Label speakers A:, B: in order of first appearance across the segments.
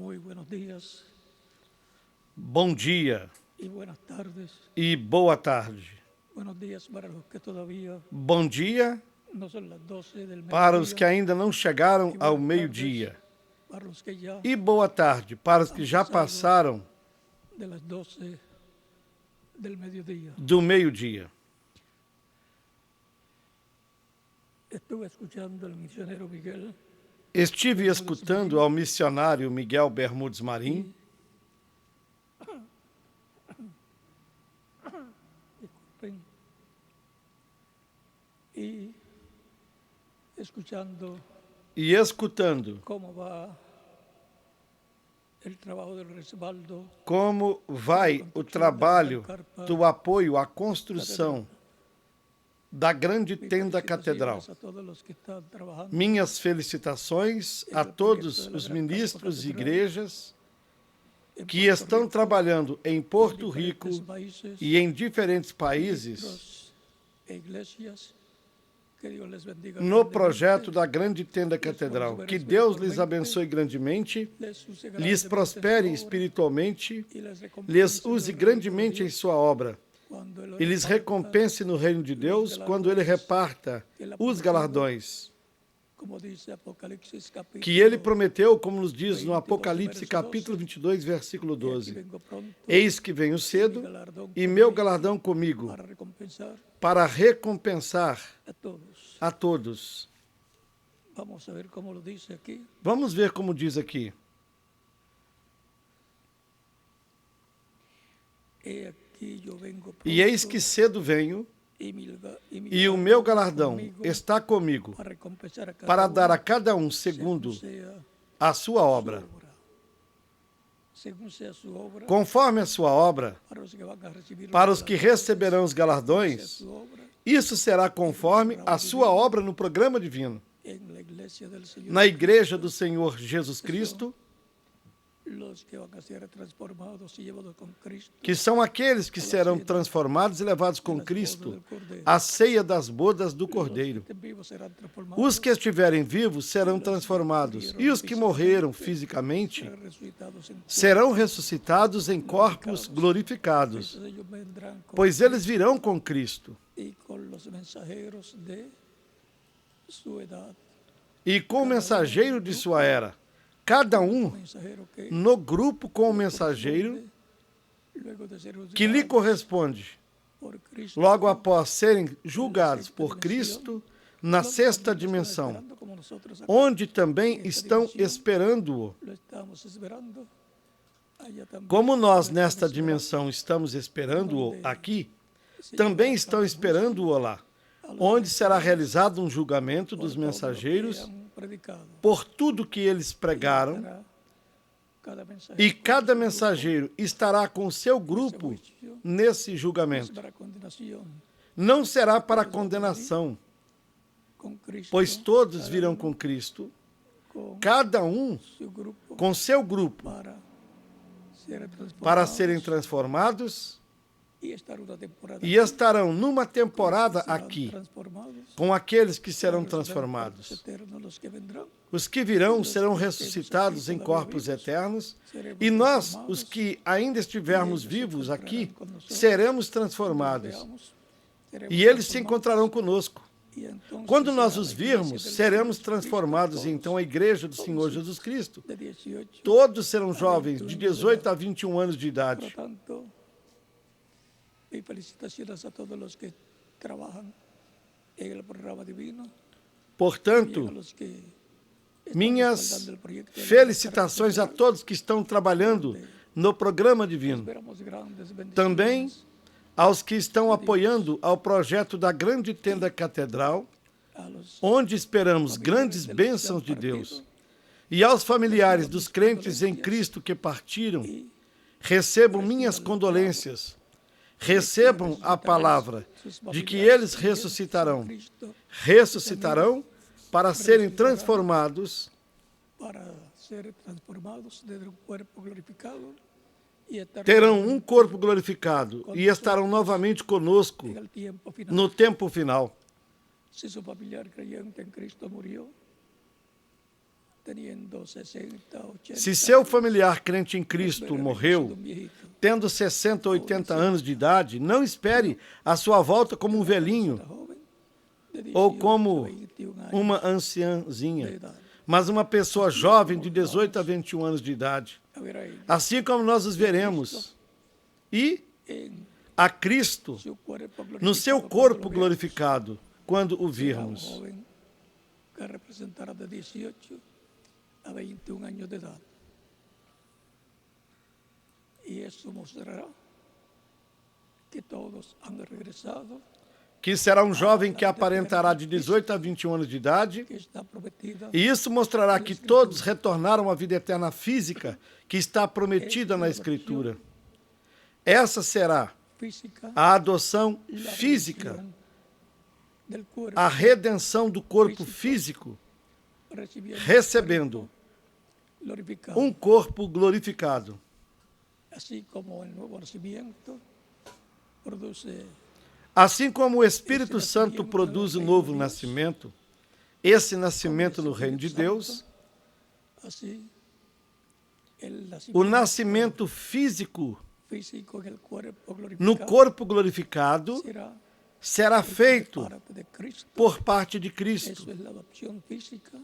A: Muy buenos días
B: Bom dia
A: y buenas tardes.
B: e boa tarde.
A: Buenos días para los que todavía
B: Bom dia
A: no son las 12 del
B: para os que
A: mediodía
B: ainda não chegaram
A: y
B: ao
A: buenas
B: meio-dia.
A: tardes para los que ya
B: E boa tarde para os que já passaram
A: de las 12 del mediodía.
B: do meio-dia.
A: Estuve escuchando al misionero Miguel
B: Estive escutando ao missionário Miguel Bermudes Marim
A: disculpen, y escuchando
B: e escutando
A: cómo va el trabajo del respaldo
B: como vai o trabalho do apoio à construção da grande tenda catedral.
A: a todos los que están trabajando
B: Minhas felicitações a todos os ministros e igrejas que estão trabalhando em Porto Rico e em diferentes países
A: e iglesias. Que Dios les bendiga
B: no
A: grandemente,
B: projeto da grande tenda catedral. Que Deus lhes abençoe grandemente,
A: les use
B: lhes
A: grandemente
B: prospere
A: en su obra
B: espiritualmente,
A: y les recompense
B: lhes
A: en
B: use
A: el reino de
B: grandemente em
A: Dios
B: sua obra
A: cuando Él
B: e lhes
A: reparta
B: recompense no reino de Deus quando Ele reparta os galardões
A: como dice Apocalipsis capítulo
B: que Ele prometeu, como nos diz no Apocalipse capítulo 22, versículo 12. Eis que venho cedo e meu galardão comigo
A: para recompensar
B: para recompensar
A: a todos.
B: a todos.
A: Vamos a ver como lo dice aquí.
B: Vamos ver como diz aqui.
A: Aquí yo vengo pronto,
B: E eis que cedo venho,
A: mi
B: e o meu galardão está comigo,
A: para recompensar a cada
B: para dar a
A: uno
B: cada um segundo
A: sea
B: a sua
A: su
B: obra.
A: Según sea su obra,
B: Conforme a sua obra,
A: para os que van a recibir
B: para
A: los
B: os que
A: galardones,
B: receberão os
A: sea
B: galardões,
A: su obra
B: isso será conforme a sua obra no programa divino.
A: en la iglesia del Señor,
B: Na igreja do Senhor Jesus Cristo,
A: los que van a ser transformados y llevados con Cristo,
B: que são aqueles que serão transformados e levados com Cristo à ceia das bodas do Cordeiro.
A: los que estén vivos serán transformados,
B: Os que estiverem vivos serão transformados, e os que morreram fisicamente
A: serán resucitados en
B: serão ressuscitados em corpos glorificados,
A: cuerpos. Ellos vendrán con
B: pois eles virão com Cristo
A: y con los mensajeros de su edad,
B: e com o mensageiro de sua era, cada um
A: mensajero que
B: no grupo com o mensageiro
A: luego de ser
B: que lhe
A: juzgados
B: corresponde,
A: por Cristo,
B: logo após serem julgados por Cristo na sexta dimensão,
A: esperando como nosotros acá
B: onde também estão esperando-o.
A: lo estamos esperando, allá también
B: Como nós nesta dimensão estamos esperando-o aqui, também estão esperando-o lá, onde será realizado um julgamento dos mensageiros
A: han predicado.
B: por tudo que eles pregaram,
A: Será cada mensajero
B: e cada mensageiro estará com seu grupo nesse julgamento.
A: para condenación
B: Não será para condenação,
A: con Cristo,
B: pois todos virão com Cristo,
A: con
B: cada um
A: su grupo
B: com seu grupo,
A: para
B: para serem transformados,
A: y estar una temporada
B: e estarão numa temporada
A: serán
B: aqui
A: transformados,
B: com aqueles que serão
A: recibirán
B: transformados.
A: cuerpos eternos, los que vendrán,
B: Os que virão serão ressuscitados em corpos eternos, e nós, os que ainda estivermos vivos aqui, seremos transformados,
A: veamos,
B: e eles se encontrarão conosco.
A: y entonces
B: Quando nós
A: será
B: os
A: la iglesia
B: virmos,
A: del
B: seremos
A: Señor
B: transformados, e então a igreja do Senhor Jesus Cristo.
A: de 18.
B: Todos serão jovens de 18 a 21 anos de
A: Por lo
B: idade.
A: tanto, mis felicitaciones a todos los que trabajan en el programa divino, y a
B: Portanto,
A: los que están
B: minhas
A: respaldando el proyecto de la
B: felicitações a todos que estão trabalhando no programa divino.
A: Esperamos grandes bendiciones.
B: Também aos que estão apoiando ao projeto da grande tenda catedral,
A: A los
B: onde esperamos grandes bênçãos de Deus. E aos familiares dos crentes em Cristo que partiram, recebam minhas condolências. Recebam a palavra de que eles ressuscitarão. Ressuscitarão para serem transformados
A: para ser transformados desde un cuerpo glorificado y estar
B: terão um corpo glorificado e estarão novamente conosco
A: en el tiempo final.
B: no tempo final.
A: Si su familiar creyente en Cristo murió, teniendo 60, 80,
B: Se seu familiar crente em Cristo morreu, tendo 60 ou 80 anos de idade, não espere a sua volta como um velhinho ou como uma anciãzinha, mas uma pessoa jovem de 18 a 21 anos de idade. Assim como nós os veremos, e a Cristo no seu corpo glorificado, quando o virmos.
A: Que representará de 18 a 21 anos de idade. E isso mostrará que todos han regressado,
B: Que será um jovem que aparentará de 18 a 21 anos de idade,
A: que está prometida
B: e isso mostrará que todos retornaram à vida eterna física que está prometida na Escritura. Essa será
A: física,
B: a adoção
A: la
B: física,
A: redención del cuerpo,
B: a redenção do corpo físico, recebendo
A: glorificado,
B: um corpo glorificado.
A: así como el nuevo nacimiento produce
B: Assim como o Espírito Santo produz o novo nascimento, esse nascimento no reino de Deus,
A: así el
B: o nascimento físico
A: físico en el cuerpo
B: no
A: glorificado
B: corpo glorificado
A: será
B: será feito
A: parte de Cristo.
B: por parte de
A: Eso
B: Cristo.
A: es la adopción física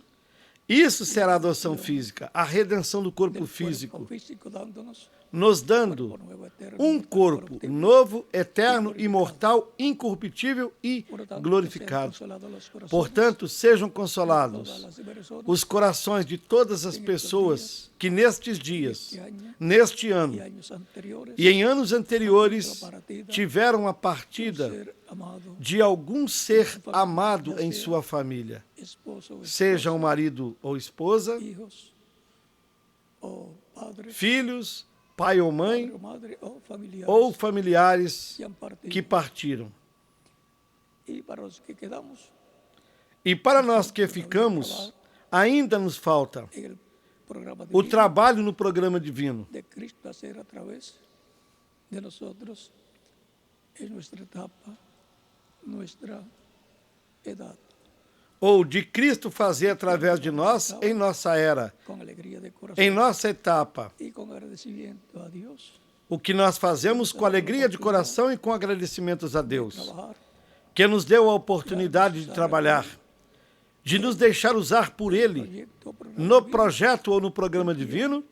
B: Isso será a adoção física, a redenção do corpo
A: del
B: físico,
A: cuerpo físico dándonos
B: nos dando
A: cuerpo nuevo, eterno,
B: um corpo
A: incorruptible.
B: novo, eterno, imortal, incorruptível e
A: Por lo tanto,
B: glorificado.
A: que sean consolados los corazones
B: Portanto, sejam
A: de
B: consolados
A: todas las personas
B: os corações de todas as pessoas que nestes dias, neste
A: y
B: ano
A: años anteriores
B: e em anos anteriores tiveram a partida
A: ser amado,
B: de algum ser amado em sua família,
A: esposo o
B: seja um marido ou esposa,
A: hijos o padres,
B: filhos, pai ou mãe,
A: padre o madre o familiares
B: ou familiares
A: que han partido.
B: que partiram.
A: Y para los que quedamos
B: E para nós que ficamos, ainda nos falta
A: en el programa
B: o
A: divino
B: trabalho no programa divino,
A: de Cristo hacer a través de nosotros en nuestra etapa, nuestra edad,
B: ou de Cristo fazer através de nós em nossa era,
A: con alegría de corazón
B: em nossa etapa,
A: y con agradecimiento a Dios,
B: o que nós fazemos com alegria de coração e com agradecimentos a Deus,
A: trabajar
B: que nos deu a oportunidade de trabalhar, de nos deixar usar por Ele
A: proyecto, programa
B: no
A: divino.
B: projeto ou no programa divino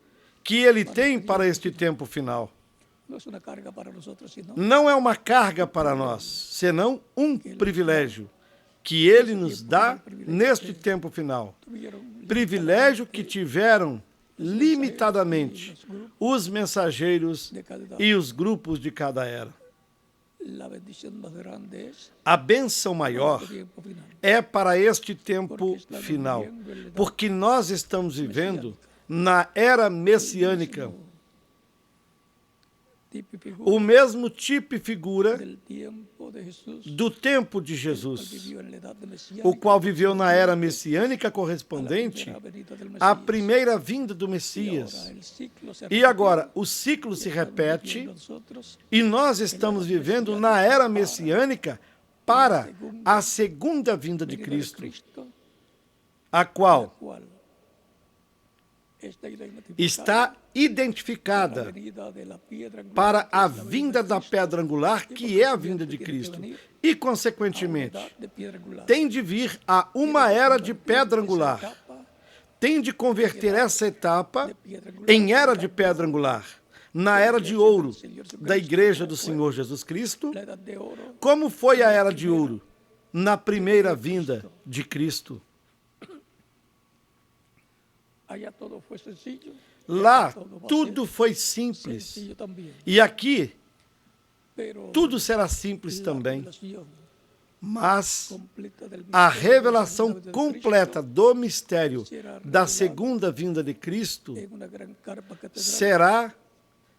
B: que Ele tem para este tempo final.
A: No es una carga para nosotros, sino
B: Não é uma carga para nós, senão um privilégio que Ele nos dá neste tempo final.
A: tuvieron
B: Privilégio que tiveram limitadamente os mensageiros
A: de cada edad.
B: e os grupos de cada era.
A: La bendición más grande es
B: A bênção maior
A: el tiempo final.
B: é para este tempo final, porque nós estamos vivendo na era messiânica,
A: Tipo y figura
B: o mesmo tipo e figura
A: del tiempo de Jesús,
B: do tempo de
A: que
B: Jesus,
A: vivió en la edad de Mesías,
B: o qual viveu na era messiânica correspondente à primeira vinda do Messias. E agora, o ciclo se repete e nós estamos vivendo na era messiânica para a segunda vinda de Cristo, a qual está identificada para a vinda da pedra angular, que é a vinda de Cristo. E, consequentemente, tem de vir a uma era de pedra angular. Tem de converter essa etapa em era de pedra angular, na era de ouro da Igreja do Senhor Jesus Cristo, como foi a era de ouro na primeira vinda de Cristo. Lá tudo foi simples. E aqui tudo será simples também. Mas a revelação completa do mistério da segunda vinda de Cristo será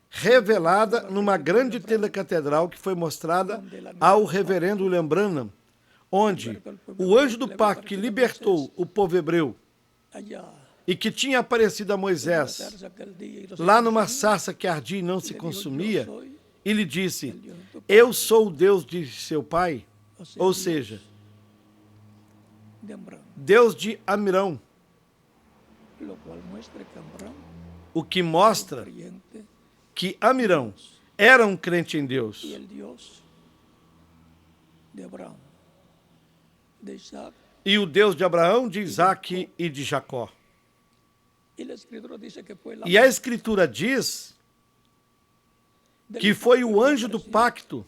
B: revelada numa grande tenda catedral que foi mostrada ao reverendo William Branham, onde o anjo do pacto que libertou o povo hebreu e que tinha aparecido a Moisés lá numa sarça que ardia e não se consumia, e lhe disse: eu sou o Deus de seu pai, ou seja, Deus de Amirão.
A: lo cual muestra que Abraham,
B: o que mostra
A: creyente,
B: que Amirão era um crente em Deus.
A: y el Dios de Abraham, de Isaac,
B: E o Deus de Abraão, de Isaac e de Jacó.
A: y la Escritura dice que fue
B: E a Escritura diz que foi o anjo do pacto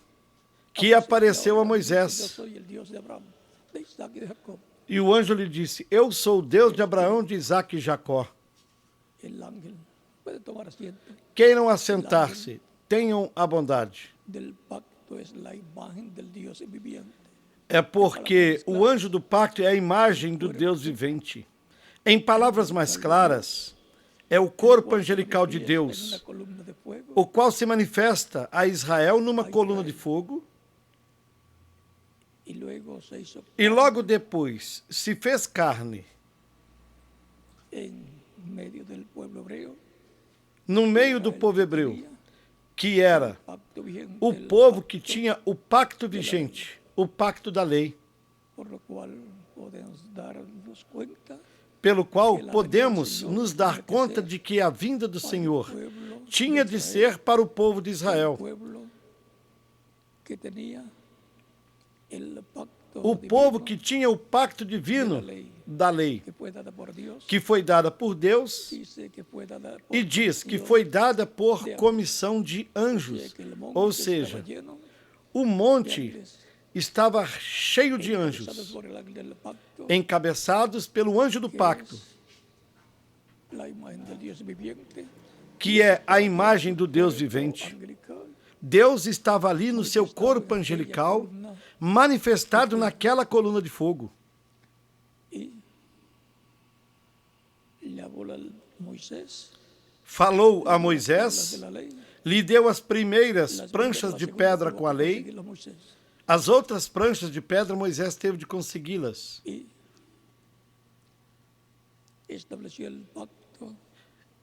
B: que apareceu a
A: Yo
B: Moisés.
A: soy el Dios de Abraham, de Isaac y de Jacob.
B: E o anjo lhe disse: Eu sou o Deus de Abraão, de Isaac e Jacó.
A: El ángel puede tomar asiento.
B: Queiram assentar-se, tenham a bondade.
A: Del pacto es la imagen del Dios viviente.
B: É porque o anjo do pacto é a imagem do Deus vivente. Em palavras mais claras, é o corpo angelical de Deus, o qual se manifesta a Israel numa coluna de fogo e logo depois se fez carne no meio do povo hebreu, que era o povo que tinha o pacto vigente, o pacto da lei, pelo qual podemos nos dar conta de que a vinda do Senhor tinha de ser para o povo de Israel, o povo que tinha o pacto divino da lei, que foi dada por Deus, e diz que foi dada por comissão de anjos, ou seja, o monte estava cheio de anjos, encabeçados pelo anjo do pacto, que é a imagem do Deus vivente. Deus estava ali no seu corpo angelical, manifestado naquela coluna de fogo. Falou a Moisés, lhe deu as primeiras pranchas de pedra com a lei. As outras pranchas de pedra Moisés teve de consegui-las.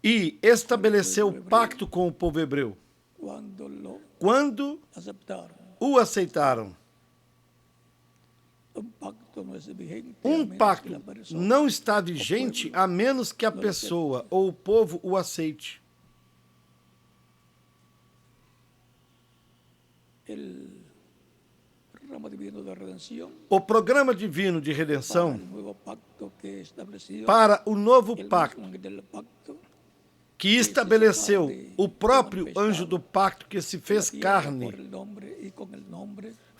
B: E estabeleceu o pacto com o povo hebreu. Quando o aceitaram. Um pacto não está vigente a menos que a pessoa ou o povo o aceite. O programa divino de redenção para o novo pacto que estabeleceu o próprio anjo do pacto que se fez carne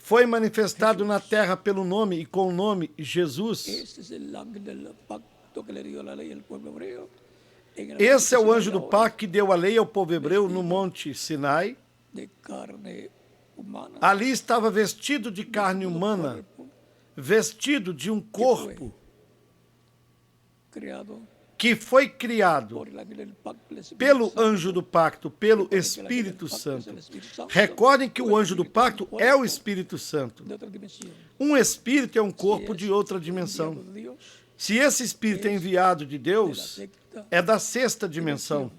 B: foi manifestado na terra pelo nome e com o nome Jesus. Esse é o anjo do pacto que deu a lei ao povo hebreu no Monte Sinai. Ali estava vestido de carne humana, vestido de um corpo que foi criado pelo anjo do pacto, pelo Espírito Santo. Recordem que o anjo do pacto é o Espírito Santo. Um espírito é um corpo de outra dimensão. Se esse espírito é enviado de Deus, é da sexta dimensão.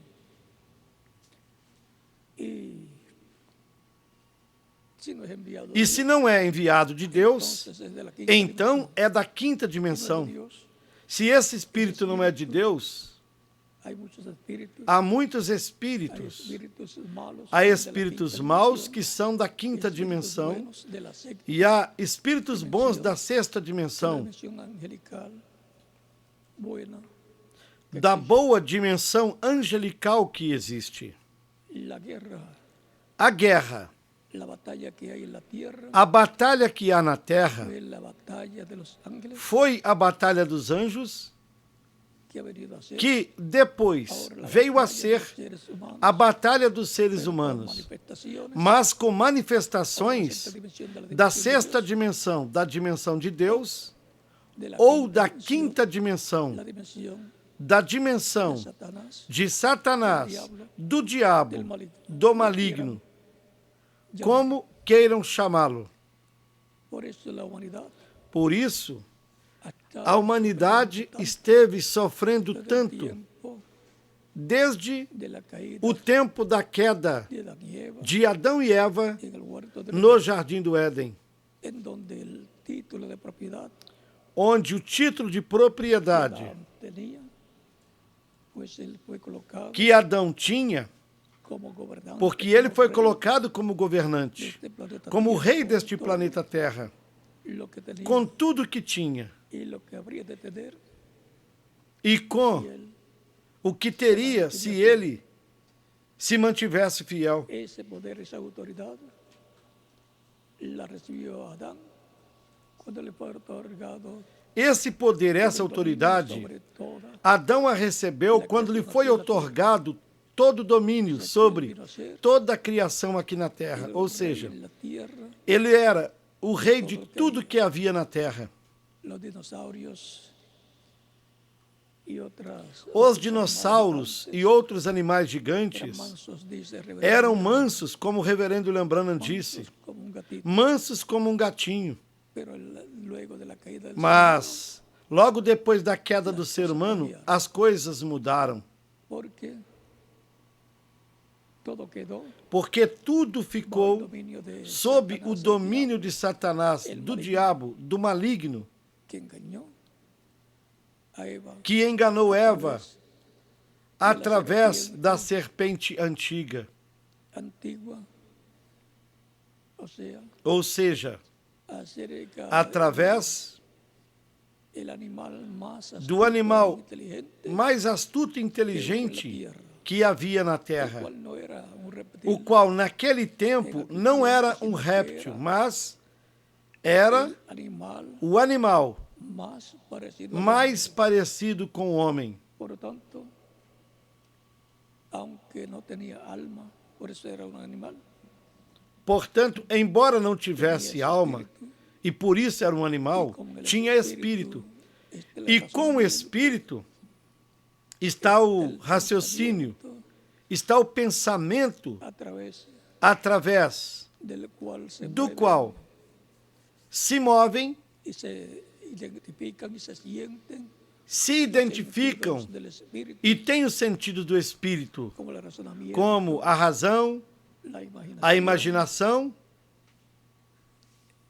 B: E se não é enviado de Deus, então é da quinta dimensão. Se esse espírito não é de Deus, há muitos espíritos. Há espíritos maus que são da quinta dimensão e há espíritos bons da sexta dimensão, da boa dimensão angelical que existe. A guerra, a batalha que há na terra foi a batalha dos anjos, que depois veio a ser a batalha dos seres humanos, mas com manifestações da sexta dimensão, da dimensão de Deus, ou da quinta dimensão, da dimensão de Satanás, do diabo, do maligno, como queiram chamá-lo. Por isso, a humanidade esteve sofrendo tanto desde o tempo da queda de Adão e Eva no Jardim do Éden, onde o título de propriedade
A: pues él fue colocado
B: que Adão tinha,
A: como gobernante,
B: porque ele foi
A: como rey
B: colocado como
A: de
B: governante,
A: este planeta
B: como
A: Tierra,
B: rei
A: con
B: deste
A: todo
B: planeta Terra,
A: lo que tenía
B: com tudo que tinha
A: y lo que habría de tener
B: e
A: si
B: com
A: él
B: o que teria se ele se mantivesse fiel.
A: ese poder, esa autoridad la recibió Adán cuando le fue otorgado
B: Esse poder, essa
A: el dominio
B: autoridade,
A: sobre toda
B: Adão a recebeu quando lhe foi otorgado todo o domínio sobre toda a criação aqui na terra.
A: el
B: Ou
A: rey
B: seja,
A: en la tierra.
B: ele era o rei de tudo que havia na terra.
A: Los dinosaurios y
B: Os
A: otros
B: dinossauros
A: animales
B: e outros animais
A: gigantes eran
B: gigantes
A: mansos, dice el reverendo
B: eram
A: Branham,
B: mansos, como o reverendo Lembrando disse,
A: mansos como un gatito.
B: mansos como um gatinho.
A: Pero luego de la caída del ser
B: Mas, logo depois da queda do ser humano, as coisas mudaram,
A: humano, porque todo quedó
B: porque tudo
A: bajo el
B: ficou
A: dominio de
B: sob o
A: Satanás, el
B: domínio
A: diablo,
B: de Satanás, do diabo, do maligno,
A: que engañó a Eva
B: que enganou Eva através
A: serpiente
B: da serpente antiga.
A: antigua,
B: Ou seja,
A: acerca
B: através
A: el animal más
B: do animal
A: inteligente,
B: mais astuto e inteligente que havia na
A: el
B: terra,
A: cual no era un reptil,
B: o qual naquele tempo não era um réptil, mas era
A: el animal
B: o animal
A: más parecido al
B: mais
A: hombre.
B: parecido com o homem.
A: Por lo tanto, aunque no tenía alma, por eso era un animal,
B: Portanto, embora não tivesse alma, e por isso era um animal,
A: con el
B: tinha espírito.
A: esta es la
B: E
A: razón
B: com o espírito está o raciocínio, está o pensamento
A: a través
B: através
A: del cual se
B: do
A: mueven
B: qual se movem,
A: y se identifican y se sienten
B: se identificam
A: del espíritu,
B: e têm o sentido do espírito,
A: como el razonamiento,
B: como a razão,
A: la imaginación,
B: a imaginação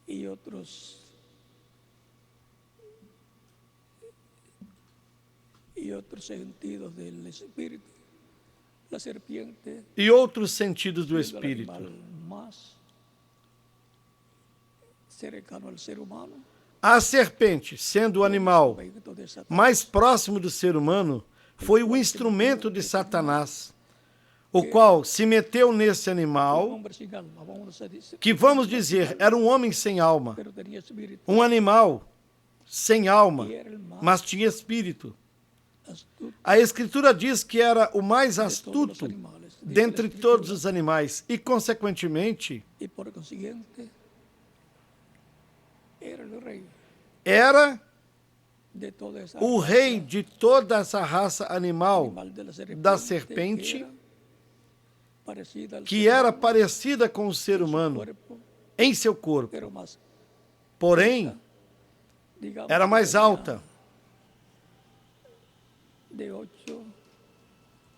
A: y otros sentidos del espíritu. La serpiente
B: e outros sentidos do
A: siendo el
B: espírito.
A: animal más cercano al ser humano,
B: A serpente, sendo o animal
A: instrumento de Satanás,
B: mais próximo do ser humano, foi o instrumento de Satanás, o qual se meteu nesse
A: un
B: animal,
A: hombre sin alma, vamos a decir,
B: que vamos dizer, era um homem sem alma,
A: pero tenía espíritu,
B: um animal sem alma,
A: y era el más
B: mas tinha espírito.
A: astuto
B: A Escritura diz que era o mais
A: de todos los
B: astuto
A: animales. Dice la
B: dentre
A: Escritura,
B: todos os animais e, consequentemente,
A: y por consiguiente era el rey
B: era
A: de toda esa
B: o
A: raza
B: rei de toda essa raça animal
A: animal de
B: da serpente,
A: parecida al
B: que
A: ser
B: era
A: humano,
B: parecida com o ser
A: en su
B: humano
A: cuerpo,
B: em seu corpo,
A: pero más,
B: porém
A: digamos,
B: era mais
A: tenía
B: alta,
A: de 8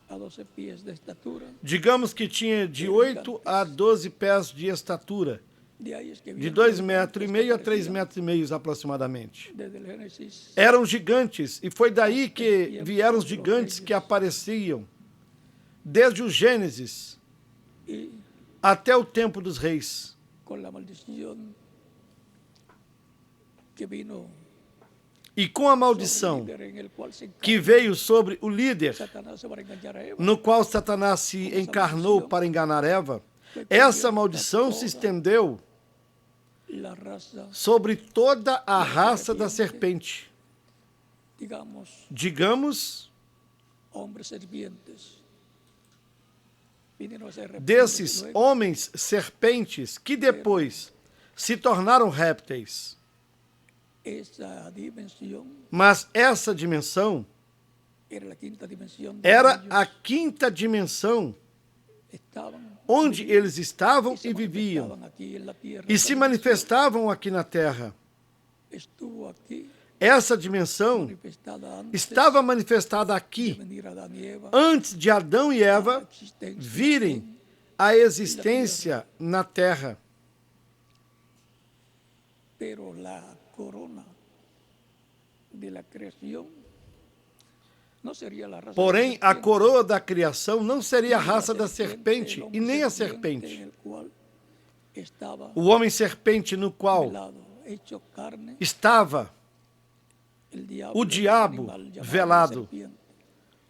A: a 12 pies de estatura.
B: digamos que tinha de 8 a 12 pés de estatura,
A: De ahí es que
B: de
A: vienen
B: 2,5
A: los
B: metros
A: gigantes
B: a 3,5
A: que
B: metros aproximadamente.
A: aparecían desde el Génesis
B: Eram gigantes, e foi daí que vieram os gigantes que apareciam desde o Gênesis
A: y
B: até o tempo dos reis,
A: con la maldición que vino
B: e com a
A: sobre el
B: maldição
A: líder en el cual se
B: que
A: encarna
B: veio sobre o líder,
A: Satanás para engañar a Eva.
B: no qual Satanás se encarnou para enganar Eva, essa maldição se estendeu
A: La raza,
B: sobre toda a raça da serpente.
A: digamos,
B: Digamos,
A: hombres serpientes. Vinieron a ser reptiles
B: desses
A: luego,
B: homens serpentes que depois se tornaram répteis.
A: esa dimensión
B: Mas essa dimensão
A: era la quinta dimensión.
B: era
A: Ellos
B: a quinta dimensão
A: estaban
B: onde eles estavam
A: se
B: e viviam
A: manifestaban aquí en la tierra.
B: e se manifestavam aqui na terra.
A: Estuvo aquí
B: Essa dimensão
A: manifestada antes
B: estava manifestada
A: de
B: aqui
A: venir Adán y Eva,
B: antes de Adão e
A: a
B: Eva
A: existencia
B: virem a existência na terra.
A: pero la corona de la creación no sería la raza de la
B: Porém, a
A: serpiente,
B: coroa da criação não seria a
A: ni la
B: raça da serpente
A: el
B: e
A: hombre
B: nem a
A: serpiente
B: serpente.
A: en el cual estaba
B: O homem serpente no qual
A: velado, hecho carne,
B: estava
A: el
B: o
A: el
B: diabo
A: animal llamado
B: velado,
A: serpiente.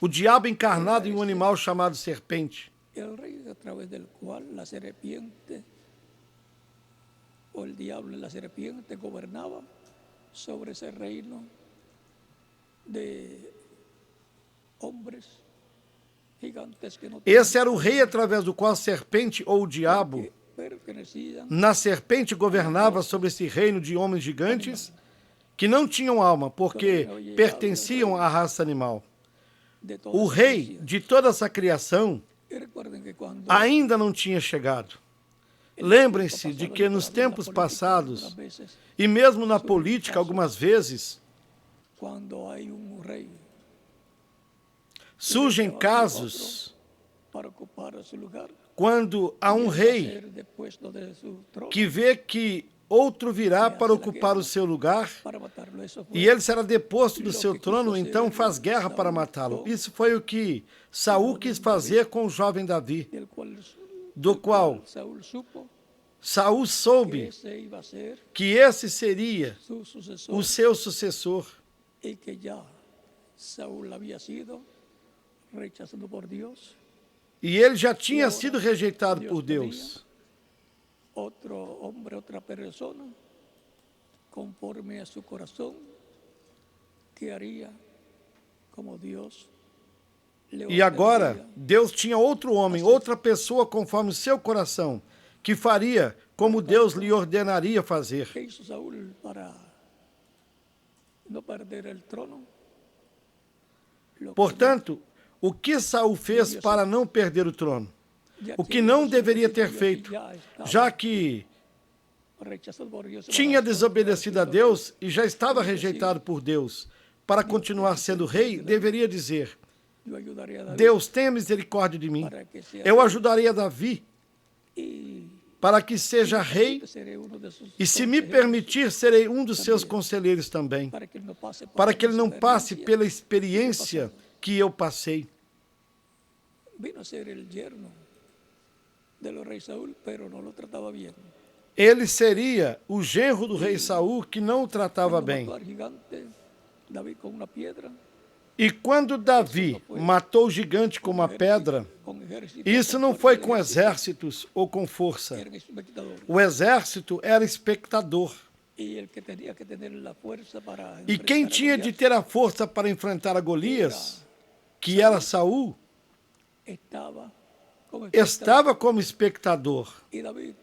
B: o diabo encarnado em um animal chamado serpente.
A: El rey a través del cual la serpiente o el diablo y la serpiente gobernaba sobre ese reino de hombres gigantes que no
B: Esse era o rei através do qual a serpente ou o diabo,
A: que pertenecían
B: na serpente, governava sobre esse reino de homens gigantes que não tinham alma, porque pertenciam à raça animal.
A: de
B: O
A: todas
B: rei
A: esas
B: de toda essa criação
A: Y recuerden que cuando
B: ainda não tinha chegado. Lembrem-se de que nos tempos passados, e mesmo na política algumas vezes,
A: cuando hay un rey
B: surgem casos
A: para ocupar su lugar,
B: quando há um
A: y él va a
B: rei
A: ser depuesto de su trono
B: que vê que outro virá para ocupar o seu lugar
A: para matarlo. Eso fue
B: e ele será deposto do seu trono, então faz guerra para matá-lo. Isso foi o que Saul quis fazer com o jovem Davi,
A: del cual,
B: do qual
A: Saúl supo
B: Saul
A: que
B: soube
A: ese iba a ser
B: que esse seria
A: su sucesor
B: o seu sucessor
A: y que ya Saúl había sido rechazado por Dios.
B: e ele já tinha sido rejeitado por Deus.
A: Otro hombre, otra persona, conforme a su corazón, que haría como Dios le
B: E agora,
A: ordenaría.
B: Deus tinha outro homem, outra pessoa conforme o seu coração, que faria como Deus lhe ordenaria fazer.
A: ¿Qué hizo Saúl para no perder el trono? Lo que
B: Portanto, o que Saul fez para não perder o trono?
A: ya
B: O que
A: tiene
B: não
A: su
B: deveria ter
A: territorio
B: feito,
A: y ya estaba
B: já que
A: rechazado por Dios,
B: tinha
A: para
B: desobedecido a Deus e já estava rejeitado por Deus, para continuar sendo rei, deveria dizer:
A: yo ayudaré a David
B: Deus, tenha misericórdia de mim.
A: para que sea
B: Eu ajudaria Davi
A: y
B: para que seja rei,
A: seré uno de sus
B: e se me
A: consejeros,
B: permitir, serei um dos seus conselheiros também,
A: para que él no pase por
B: para
A: la
B: que ele não passe
A: experiencia.
B: pela experiência que eu passei.
A: Vino a ser el yerno del rey Saúl, pero no lo trataba bien.
B: Ele seria o genro do rei Saul, que não o tratava
A: Cuando
B: bem.
A: mató al gigante David con una piedra,
B: E quando Davi matou o gigante com uma pedra,
A: con ejército,
B: isso
A: con
B: não
A: fuerza
B: foi
A: del
B: com
A: ejército,
B: exércitos ou com força.
A: eran espectadores.
B: O exército era espectador.
A: Y el que tenía que tener la fuerza para
B: E quem
A: enfrentar a
B: tinha de
A: Goliat
B: ter a força para enfrentar a Golias, que era Saul,
A: estaba como
B: estava como espectador.
A: Y David,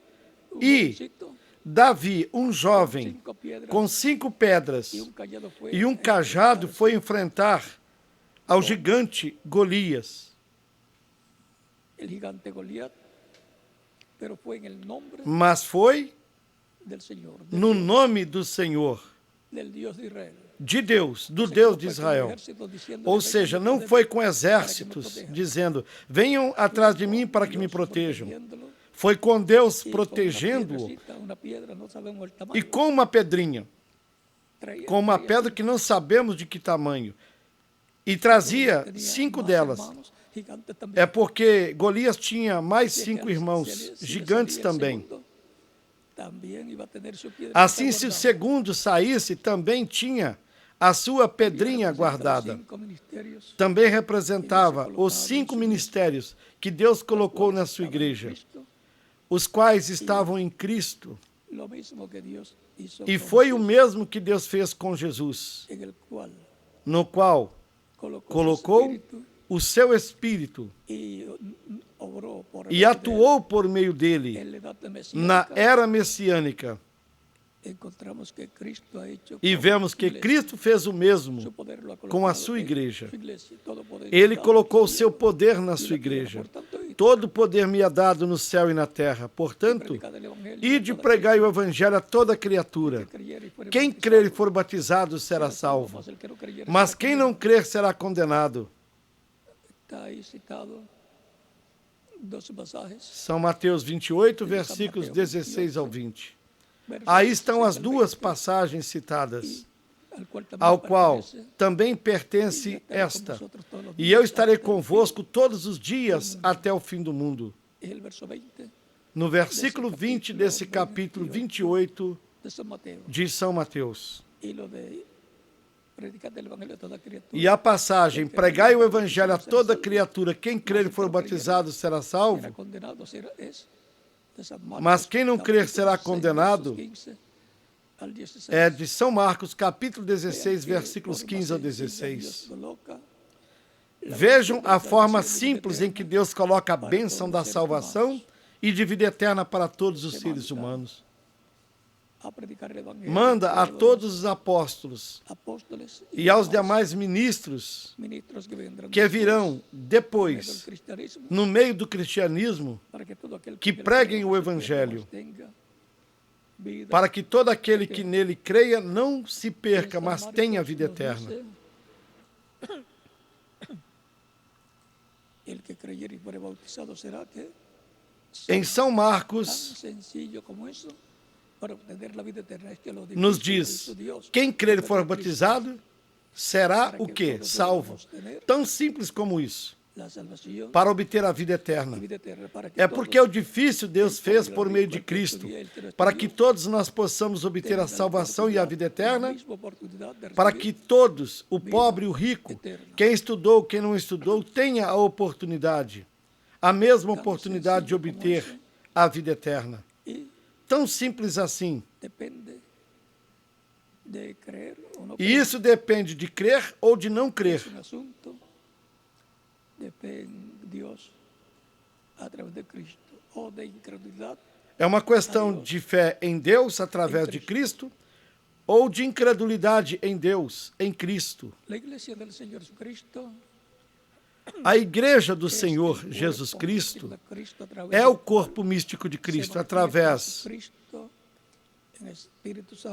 A: un
B: Y
A: jovencito,
B: Davi, um jovem,
A: 5 piedras
B: com 5 pedras
A: y un callado fue
B: e um cajado, foi enfrentar ao gigante Golias.
A: el gigante Goliat, pero fue en el nombre
B: Mas foi
A: del Señor,
B: no nome do Senhor,
A: del Dios de Israel.
B: de Deus, do
A: O sea,
B: Deus
A: no
B: de
A: fue con
B: Israel.
A: ejército diciendo,
B: Ou
A: "Vengan
B: seja,
A: en
B: não
A: pos de
B: foi
A: mí
B: com
A: para que me
B: exércitos
A: protejan".
B: dizendo, venham atrás de mim para que me
A: Dios
B: protejam.
A: protegiéndolo,
B: Foi com Deus
A: y con una
B: protegendo-o
A: piedrecita, una piedra, no sabemos el tamaño,
B: e com uma pedrinha,
A: traía-
B: com uma
A: traía
B: pedra que não sabemos de que tamanho. E trazia
A: tenía
B: 5
A: más
B: delas.
A: hermanos, gigantes también.
B: É porque Golias tinha mais
A: Si
B: 5
A: aquel-
B: irmãos,
A: si le
B: gigantes
A: salía el
B: também.
A: segundo, también iba a tener su piedra
B: Assim, se o
A: guardada.
B: segundo saísse, também tinha a sua pedrinha
A: Representa los
B: guardada.
A: 5 ministerios
B: Também representava os 5 ministérios que Deus colocou na sua igreja,
A: Cristo,
B: os quais estavam em Cristo.
A: lo mismo que Dios hizo
B: E
A: con
B: foi o
A: Jesús,
B: mesmo que Deus fez com Jesus,
A: en el cual
B: no qual
A: colocó su
B: colocou
A: espíritu
B: o seu Espírito
A: y obró por
B: e
A: medio de
B: atuou por meio
A: él.
B: dele
A: En la edad
B: na
A: mesiánica,
B: era messiânica.
A: encontramos que Cristo ha hecho
B: E
A: con
B: vemos
A: su
B: que
A: iglesia.
B: Cristo fez o
A: Su
B: mesmo
A: poder lo ha
B: com a
A: colocado
B: sua
A: en
B: igreja.
A: su iglesia. Todo poder
B: Ele
A: dado
B: colocou o
A: al
B: seu
A: cielo
B: poder na
A: y
B: sua
A: la tierra.
B: igreja.
A: Por tanto, id,
B: Todo poder me é dado no céu e na terra. Portanto,
A: predicad el evangelio
B: e
A: a
B: de
A: toda
B: pregar o evangelho a toda criatura.
A: criatura. Creyere y fuere
B: Quem
A: bautizado,
B: crer e for batizado será salvo,
A: mas el que no creyere
B: mas
A: será
B: quem não crer será condenado.
A: Está ahí citado 2 pasajes.
B: São Mateus 28, versículos 16 ao 20. Aí estão as duas passagens citadas. ao qual também pertence esta, e eu estarei convosco todos os dias até o fim do mundo. No versículo 20 desse capítulo 28 de São Mateus. E a passagem, pregai o evangelho a toda criatura, quem crer e for batizado será salvo, mas quem não crer será condenado, é de São Marcos, capítulo 16, versículos 15 ao 16. Vejam a forma simples em que Deus coloca a bênção da salvação e de vida eterna para todos os seres humanos. Manda a todos os apóstolos e aos demais ministros que virão depois, no meio do cristianismo, que preguem o evangelho, para que todo aquele que nele creia não se perca, mas tenha vida eterna. Em São Marcos, nos diz, quem crer e for batizado, será o quê? Salvo. Tão simples como isso, para obter a vida eterna. É porque o difícil Deus fez por meio de Cristo, para que todos nós possamos obter a salvação e a vida eterna, para que todos, o pobre e o rico, quem estudou, quem não estudou, tenha a oportunidade, a mesma oportunidade de obter a vida eterna. Tão simples assim. E isso depende de crer ou de não crer. É uma questão de fé em Deus através de Cristo ou de incredulidade em Deus, em Cristo. A Igreja do Senhor Jesus Cristo é o corpo místico de Cristo, através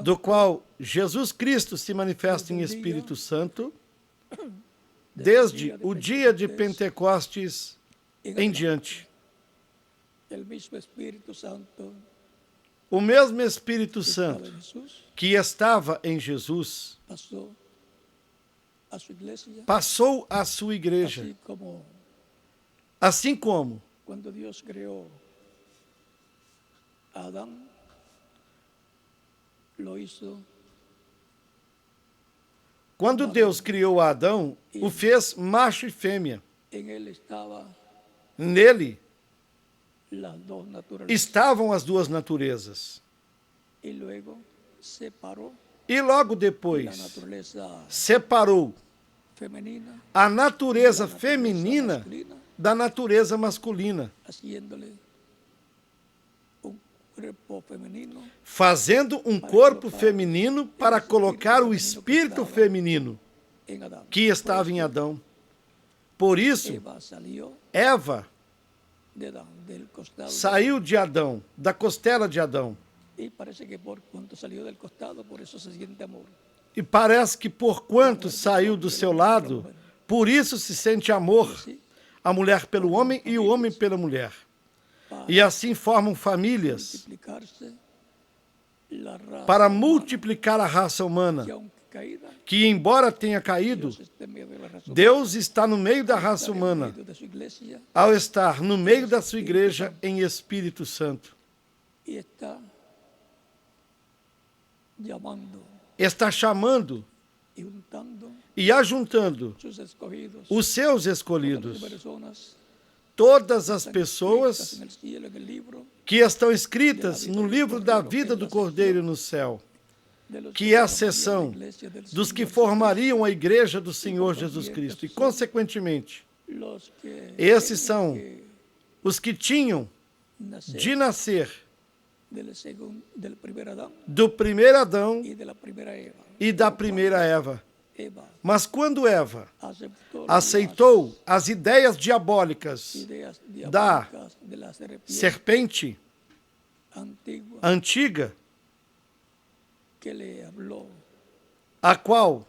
B: do qual Jesus Cristo se manifesta em Espírito Santo, desde o dia de Pentecostes em diante. O mesmo Espírito Santo que estava em Jesus passou à sua igreja, assim como
A: quando Deus criou Adão, lo hizo.
B: Quando Deus criou Adão, o fez macho e fêmea. Nele estavam as duas naturezas. E logo depois separou a natureza feminina da natureza masculina, fazendo um corpo feminino para colocar o espírito feminino que estava em Adão. Por isso, Eva saiu de Adão, da costela de Adão. E parece que por quanto saiu do seu lado, por isso se sente amor, a mulher pelo homem e o homem pela mulher. E assim formam famílias para multiplicar a raça humana, que embora tenha caído, Deus está no meio da raça humana, ao estar no meio da sua igreja em Espírito Santo. Está chamando e ajuntando os seus escolhidos, todas as pessoas que estão escritas no livro da vida do Cordeiro no céu, que é a seção dos que formariam a igreja do Senhor Jesus Cristo. E, consequentemente, esses são os que tinham de nascer do primeiro Adão e da primeira Eva. Mas quando Eva aceitou as ideias diabólicas da serpente antiga, a qual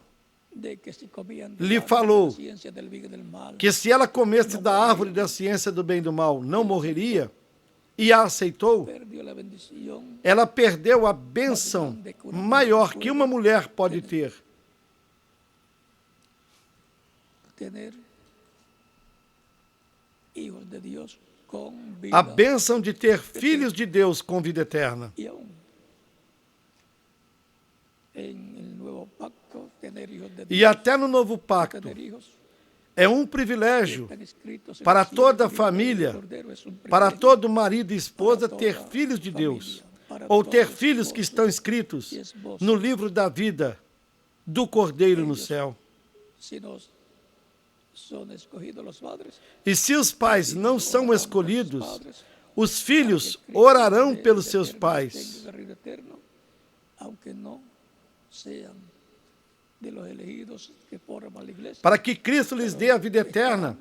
B: lhe falou que se ela comesse da árvore da ciência do bem e do mal, não morreria, e a aceitou, ela perdeu a bênção maior que uma mulher pode ter,
A: tener hijos de Dios con
B: A
A: vida.
B: bênção de ter filhos de Deus com vida eterna.
A: Y aún en el nuevo pacto, tener hijos de
B: E
A: Dios,
B: até no novo pacto,
A: tener hijos
B: é um privilégio
A: están escritos en
B: para
A: el cielo,
B: toda a
A: el libro del
B: família,
A: Cordero es un
B: para
A: privilegio
B: todo marido e esposa
A: para
B: ter
A: toda
B: filhos de Deus,
A: família, para
B: ou ter
A: todos
B: filhos que
A: esposos
B: estão escritos
A: e esposas.
B: no livro da vida do Cordeiro no
A: Ellos,
B: céu.
A: si no son escogidos los padres,
B: E se os pais
A: si
B: não
A: no
B: são
A: orarán por sus
B: escolhidos,
A: padres,
B: os
A: para
B: filhos
A: que Cristo
B: orarão
A: les dé
B: pelos
A: vida
B: seus
A: eterna,
B: pais.
A: tengan el reino eterno, aunque no sean de los elegidos que forman la iglesia.
B: Para que Cristo lhes dê a vida eterna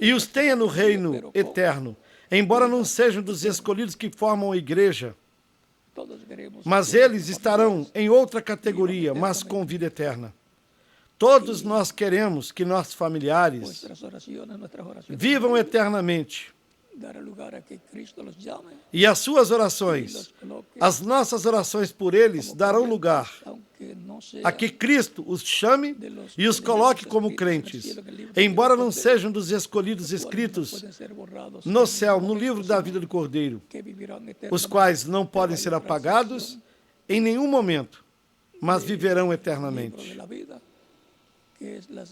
B: e os tenha no reino eterno, embora não sejam dos escolhidos que formam a igreja,
A: Todos queremos
B: mas
A: ser
B: eles estarão
A: familiares.
B: em outra categoria, mas com vida eterna. Todos nós queremos que nossos familiares
A: Nuestras oraciones
B: vivam eternamente.
A: dar lugar a que Cristo los llame
B: E as suas
A: y
B: orações,
A: los coloque
B: as nossas orações por eles,
A: como
B: darão
A: creyentes,
B: lugar
A: aunque no sean
B: a que Cristo os chame
A: de los
B: e os
A: elegidos
B: coloque como
A: escritos en el
B: crentes,
A: cielo, en el libro del
B: embora não
A: Cordero,
B: sejam dos escolhidos
A: los cuales no
B: escritos
A: pueden ser borrados
B: no
A: en
B: céu,
A: ningún
B: no
A: momento,
B: livro da
A: sino
B: vida do Cordeiro,
A: que vivirán
B: os
A: eternamente.
B: quais não
A: Pero
B: podem
A: hay
B: ser
A: otra
B: apagados
A: sección
B: em nenhum momento, mas viverão
A: del libro de
B: eternamente.
A: la vida, que es la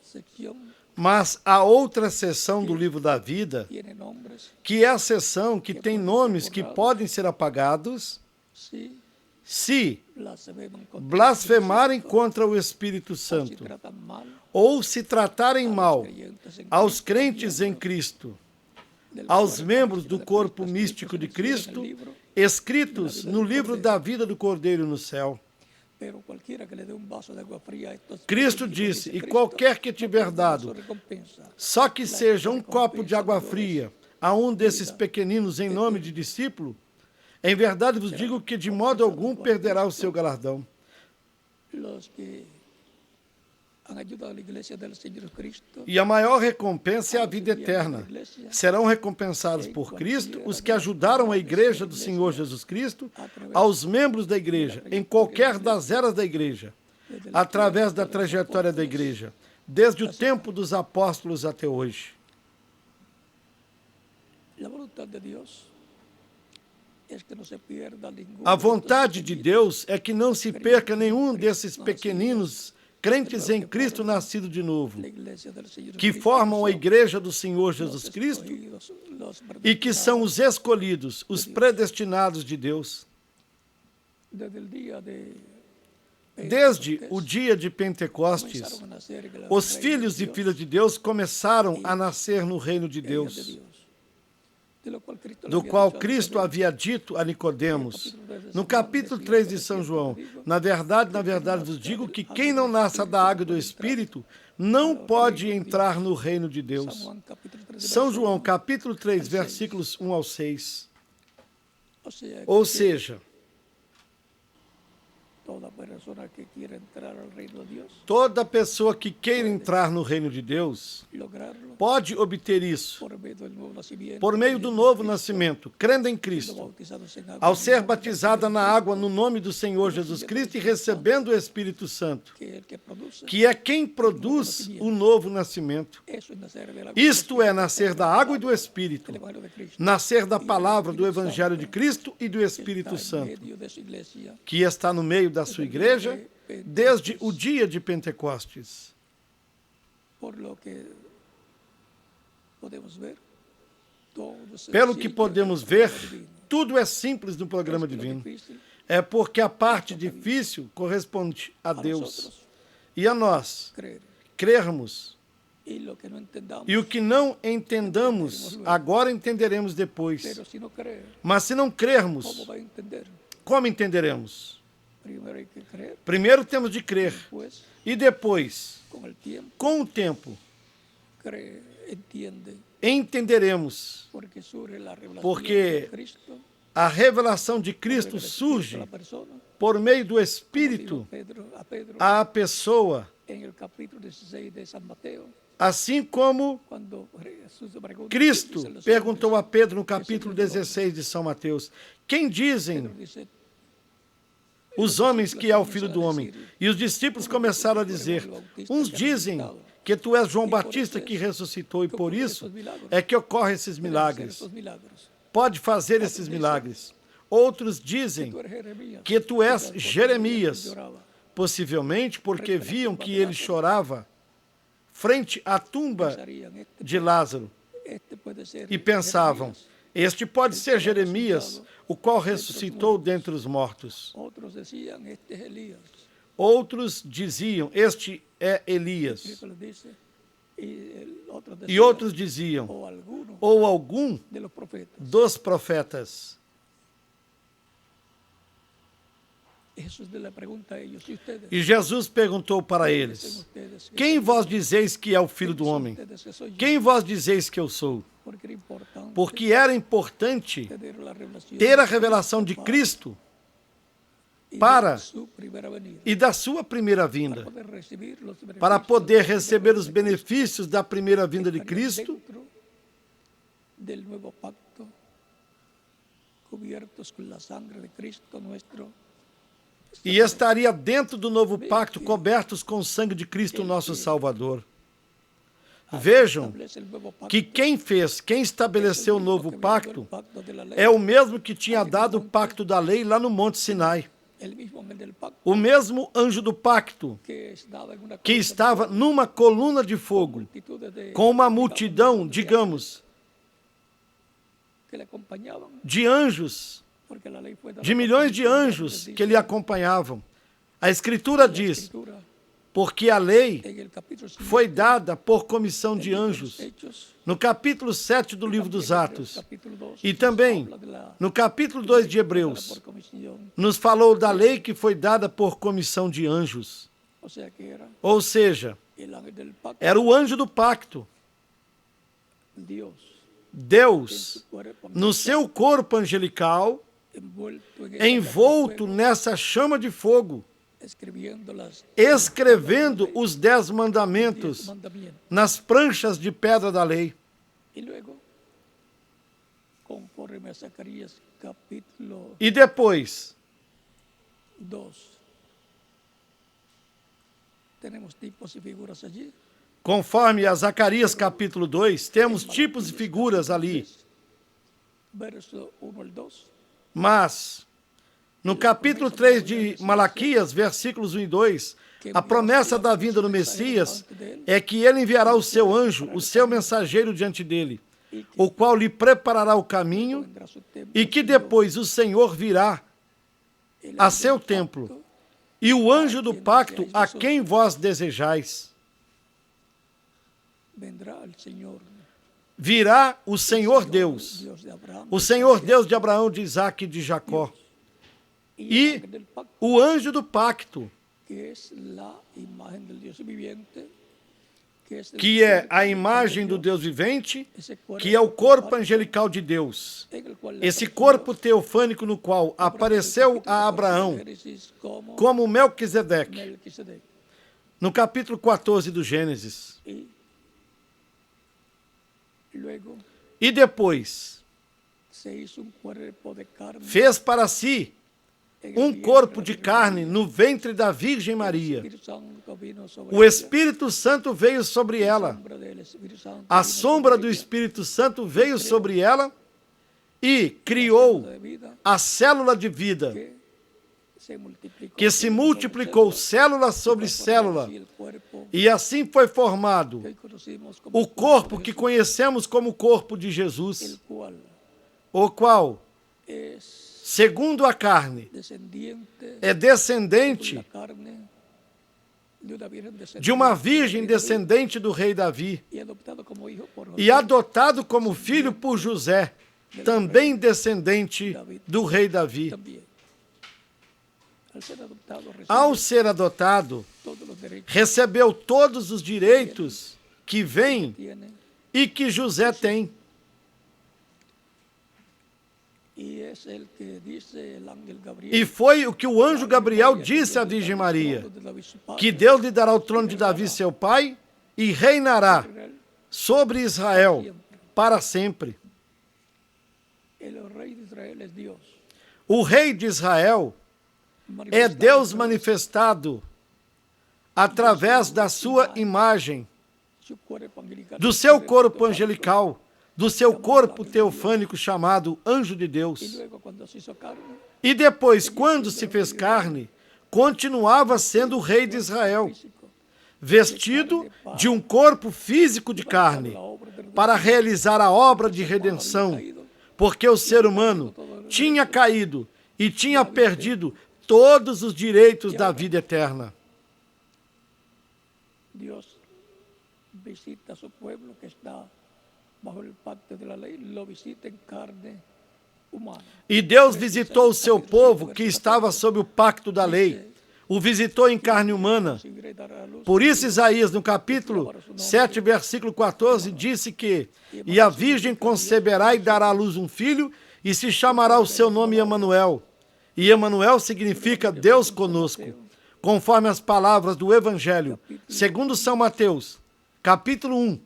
A: sección
B: Mas há outra seção do livro da vida,
A: tiene nombres
B: que é a seção que tem nomes que podem ser apagados
A: si
B: se
A: blasfeman contra
B: blasfemarem
A: el Espíritu
B: contra o Espírito
A: Santo, o si
B: Santo,
A: tratan mal
B: ou se tratarem
A: a los
B: mal
A: creyentes en
B: aos
A: Cristo,
B: crentes em
A: miembros
B: Cristo,
A: del
B: aos
A: cuerpo
B: membros
A: místico
B: do
A: de
B: corpo
A: Cristo,
B: místico de
A: escritos en el
B: Cristo,
A: libro,
B: escritos no livro da vida do Cordeiro no céu.
A: pero cualquiera que le dé un vaso de agua fría a estos
B: Cristo
A: pequeñitos,
B: disse,
A: dice
B: e
A: Cristo,
B: qualquer que
A: no
B: tiver
A: perderá
B: dado,
A: su recompensa.
B: só que seja um copo de água fria a um desses pequeninos em nome de discípulo, em verdade vos digo que de modo algum perderá o seu galardão.
A: Los que han ayudado a la iglesia del Señor Cristo,
B: E a maior recompensa é a vida eterna. Serão recompensados por Cristo os que ajudaram a igreja do Senhor Jesus Cristo, aos membros da igreja, em qualquer das eras da igreja, através da trajetória da igreja, desde o tempo dos apóstolos até hoje.
A: la voluntad de Dios es que no se pierda ninguno
B: A
A: de estos
B: vontade de
A: pequeñitos.
B: Deus é que não se perca nenhum desses pequeninos crentes em Cristo nascido de novo,
A: La iglesia del Señor
B: que
A: Cristo
B: formam a
A: son
B: igreja do Senhor
A: los
B: Jesus Cristo
A: escogidos, los
B: e que são os escolhidos, os predestinados de Deus.
A: desde el día de
B: Desde
A: Pentecostés,
B: o dia de Pentecostes,
A: comenzaron a nacer en el
B: os
A: reino
B: filhos
A: de
B: e
A: Dios,
B: filhas de Deus começaram a nascer no reino de
A: hijas de
B: Deus,
A: Dios, de lo cual Cristo le
B: do
A: había
B: qual
A: dicho
B: Cristo
A: anteriormente.
B: havia dito a Nicodemos. No capítulo 3 de São João, na verdade vos digo que quem não nasce da água e do Espírito não pode entrar no reino de
A: San
B: Deus.
A: Juan, capítulo 3,
B: São
A: verso
B: João,
A: 1.
B: capítulo 3, versículos 1 ao 6.
A: Ou
B: Ou
A: seja,
B: seja,
A: toda persona que quiera entrar al reino de Dios,
B: toda pessoa que queira entrar no reino de Deus
A: lograrlo
B: pode obter isso
A: por meio do novo nascimento,
B: por meio do novo nascimento, crendo em Cristo,
A: bautizados en agua,
B: ao ser batizada na água no nome do Senhor Jesus Cristo e recebendo o Espírito Santo,
A: que é el que produce.
B: que é quem produz o novo nascimento.
A: Eso es nacer del agua
B: Isto é
A: del
B: nascer da água e do Espírito,
A: Espíritu, del Evangelio de Cristo,
B: nascer da palavra do Evangelho de Cristo e do Espírito
A: está en
B: Santo,
A: medio de su iglesia,
B: que está no meio da sua igreja desde o dia de Pentecostes.
A: por lo que podemos ver, todo se
B: Pelo que
A: sigue
B: podemos
A: no
B: ver,
A: programa divino.
B: tudo é simples no programa
A: Esto es lo
B: divino.
A: difícil
B: É porque a parte difícil corresponde a
A: a
B: Deus
A: nosotros
B: e a nós
A: creer.
B: crermos.
A: Y lo que no entendamos,
B: E o que não entendamos, agora entenderemos depois.
A: pero si no creer,
B: Mas se não crermos,
A: ¿cómo va a entender?
B: como entenderemos?
A: Primero hay que creer,
B: Primeiro temos de crer
A: pues
B: e depois,
A: con el tiempo,
B: com o tempo,
A: cree, entiende,
B: entenderemos.
A: porque surge la revelación
B: Porque
A: de Cristo,
B: A revelação de
A: por
B: Cristo
A: el Espíritu
B: surge
A: a la persona,
B: por meio do
A: como
B: Espírito
A: dijo Pedro
B: à pessoa,
A: en el capítulo 16 de San Mateo,
B: assim como
A: cuando Jesús pregunta,
B: Cristo
A: dicen los
B: perguntou a
A: hombres,
B: Pedro no capítulo 16 de São Mateus: quem dizem
A: Pedro dice,
B: os homens que é o Filho do Homem? E os discípulos começaram a dizer: uns dizem que tu és João Batista que ressuscitou e por isso é que ocorrem esses milagres. Pode fazer esses milagres. Outros dizem que tu és Jeremias, possivelmente porque viam que ele chorava frente à tumba de Lázaro e pensavam, este pode ser Jeremias, o qual ressuscitou dentre os mortos. Outros diziam, este é Elias. E outros diziam, ou algum dos profetas. E Jesus perguntou para eles, quem vós dizeis que é o Filho do Homem? Quem vós dizeis que eu sou? Porque era importante ter a revelação de Cristo e da sua primeira vinda, para poder receber os benefícios da primeira vinda de Cristo e estaria dentro do novo pacto, cobertos com o sangue de Cristo, nosso Salvador. Vejam que quem estabeleceu o novo pacto é o mesmo que tinha dado o pacto da lei lá no Monte Sinai. O mesmo anjo do pacto que estava numa coluna de fogo com uma multidão, digamos, de anjos, de milhões de anjos que lhe acompanhavam. A Escritura diz, porque a lei foi dada por comissão de anjos, no capítulo 7 do livro dos Atos, e também no capítulo 2 de Hebreus, nos falou da lei que foi dada por comissão de anjos. Ou seja, era o anjo do pacto. Deus, no seu corpo angelical, envolto nessa chama de fogo, escrevendo os 10 mandamentos nas pranchas de pedra da lei. E depois, conforme a Zacarias capítulo 2, temos tipos e figuras ali. Mas, no capítulo 3 de Malaquias, versículos 1 e 2, a promessa da vinda do Messias é que ele enviará o seu anjo, o seu mensageiro diante dele, o qual lhe preparará o caminho, e que depois o Senhor virá a seu templo, e o anjo do pacto a quem vós desejais. Virá o Senhor Deus, o Senhor Deus de Abraão, de Isaque e de Jacó, e o anjo do pacto, que é a imagem do Deus vivente, que é o corpo angelical de Deus. Esse corpo teofânico no qual apareceu a Abraão como Melquisedeque, no capítulo 14 do Gênesis. E depois fez para si um corpo de carne no ventre da Virgem Maria. O Espírito Santo veio sobre ela. A sombra do Espírito Santo veio sobre ela e criou a célula de vida, que se multiplicou célula sobre célula, e assim foi formado o corpo que conhecemos como corpo de Jesus, o qual, segundo a carne, é descendente de uma virgem descendente do rei Davi e adotado como filho por José, também descendente do rei Davi. Ao ser adotado, recebeu todos os direitos que vêm e que José tem. E foi o que o anjo Gabriel disse à Virgem Maria, que Deus lhe dará o trono de Davi, seu pai, e reinará sobre Israel para sempre. O rei de Israel é Deus manifestado através da sua imagem do seu corpo angelical, do seu corpo teofânico chamado Anjo de Deus. E depois, quando se fez carne, continuava sendo o rei de Israel, vestido de um corpo físico de carne, para realizar a obra de redenção, porque o ser humano tinha caído e tinha perdido todos os direitos da vida eterna.
A: Deus visita seu povo que está bajo o pacto da lei, lo visita em carne humana.
B: E Deus visitou o seu povo que estava sob o pacto da lei, o visitou em carne humana. Por isso Isaías, no capítulo 7, versículo 14, disse que "E a virgem conceberá e dará à luz um filho, e se chamará o seu nome Emanuel." E Emanuel significa Deus conosco, conforme as palavras do Evangelho, segundo São Mateus, capítulo 1,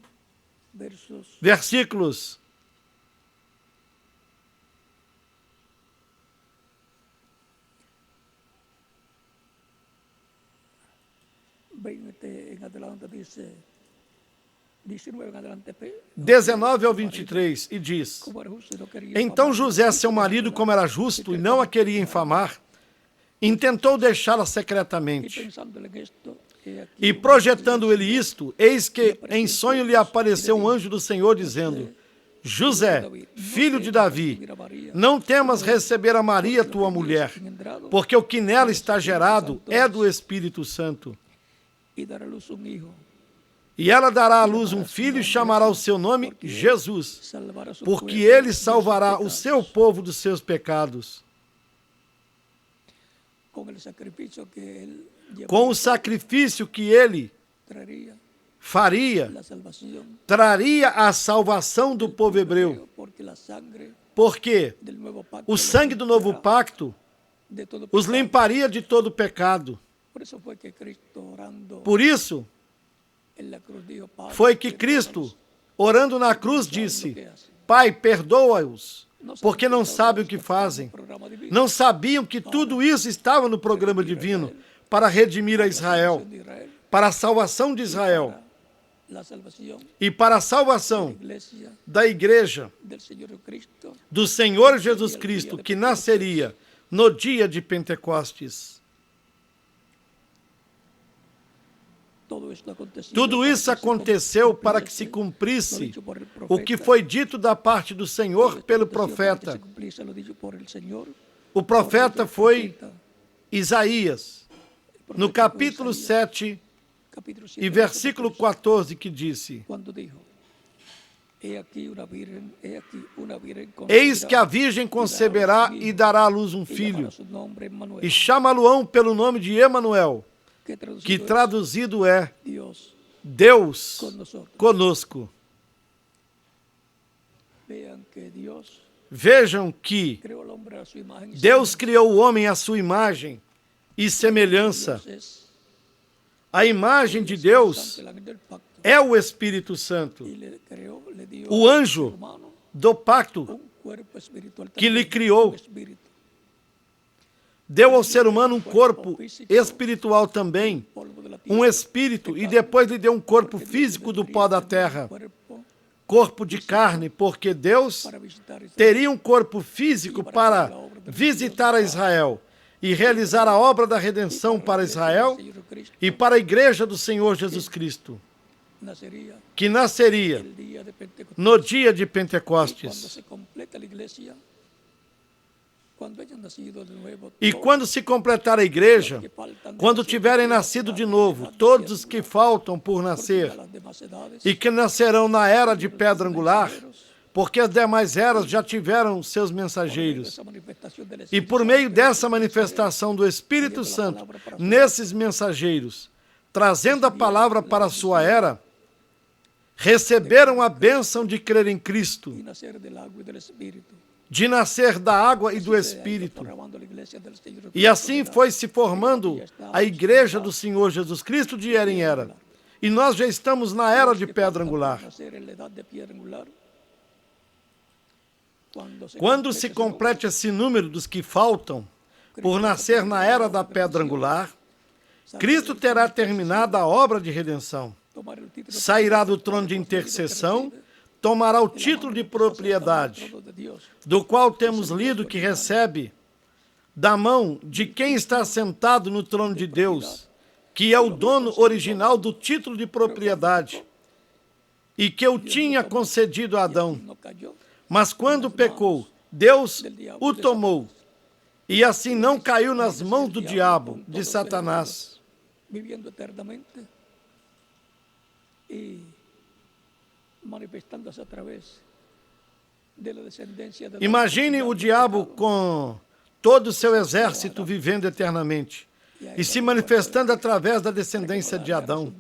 B: versículos 19 ao 23, e diz: Então José, seu marido, como era justo e não a queria infamar, intentou deixá-la secretamente. E projetando ele isto, eis que em sonho lhe apareceu um anjo do Senhor, dizendo: José, filho de Davi, não temas receber a Maria, tua mulher, porque o que nela está gerado é do Espírito Santo. E ela dará à luz um filho e chamará o seu nome Jesus, porque ele salvará o seu povo dos seus pecados. Com o sacrifício que ele faria, traria a salvação do povo hebreu, porque o sangue do novo pacto os limparia de todo pecado. Por isso, foi que Cristo, orando na cruz, disse: Pai, perdoa-os, porque não sabem o que fazem. Não sabiam que tudo isso estava no programa divino para redimir a Israel, para a salvação de Israel e para a salvação da igreja do Senhor Jesus Cristo, que nasceria no dia de Pentecostes. Tudo isso aconteceu para que se cumprisse o que foi dito da parte do Senhor pelo profeta. O profeta foi Isaías, no capítulo 7 e versículo 14, que disse: Eis que a virgem conceberá e dará à luz um filho, e chama-lo-ão pelo nome de Emanuel, que traduzido é Deus conosco. Vejam que Deus criou o homem à sua imagem e semelhança. A imagem de Deus é o Espírito Santo, o anjo do pacto que lhe criou. Deu ao ser humano um corpo espiritual também, um espírito, e depois lhe deu um corpo físico do pó da terra, corpo de carne, porque Deus teria um corpo físico para visitar a Israel e realizar a obra da redenção para Israel e para a igreja do Senhor Jesus Cristo, que nasceria no dia de Pentecostes. E quando se completar a igreja, quando tiverem nascido de novo, todos os que faltam por nascer, e que nascerão na era de pedra angular, porque as demais eras já tiveram seus mensageiros. E por meio dessa manifestação do Espírito Santo, nesses mensageiros, trazendo a palavra para a sua era, receberam a bênção de crer em Cristo, de nascer da água e do Espírito. E assim foi se formando a igreja do Senhor Jesus Cristo de era em era. E nós já estamos na era de pedra angular. Quando se complete esse número dos que faltam por nascer na era da pedra angular, Cristo terá terminado a obra de redenção. sairá do trono de intercessão, tomará o título de propriedade, do qual temos lido que recebe da mão de quem está sentado no trono de Deus, que é o dono original do título de propriedade, e que eu tinha concedido a Adão. Mas quando pecou, Deus o tomou, e assim não caiu nas mãos do diabo, de Satanás.
A: Viviendo eternamente y manifestándose a través de la descendencia de
B: Imagine o diabo com todo o seu exército vivendo eternamente e se manifestando através da descendência de Adão,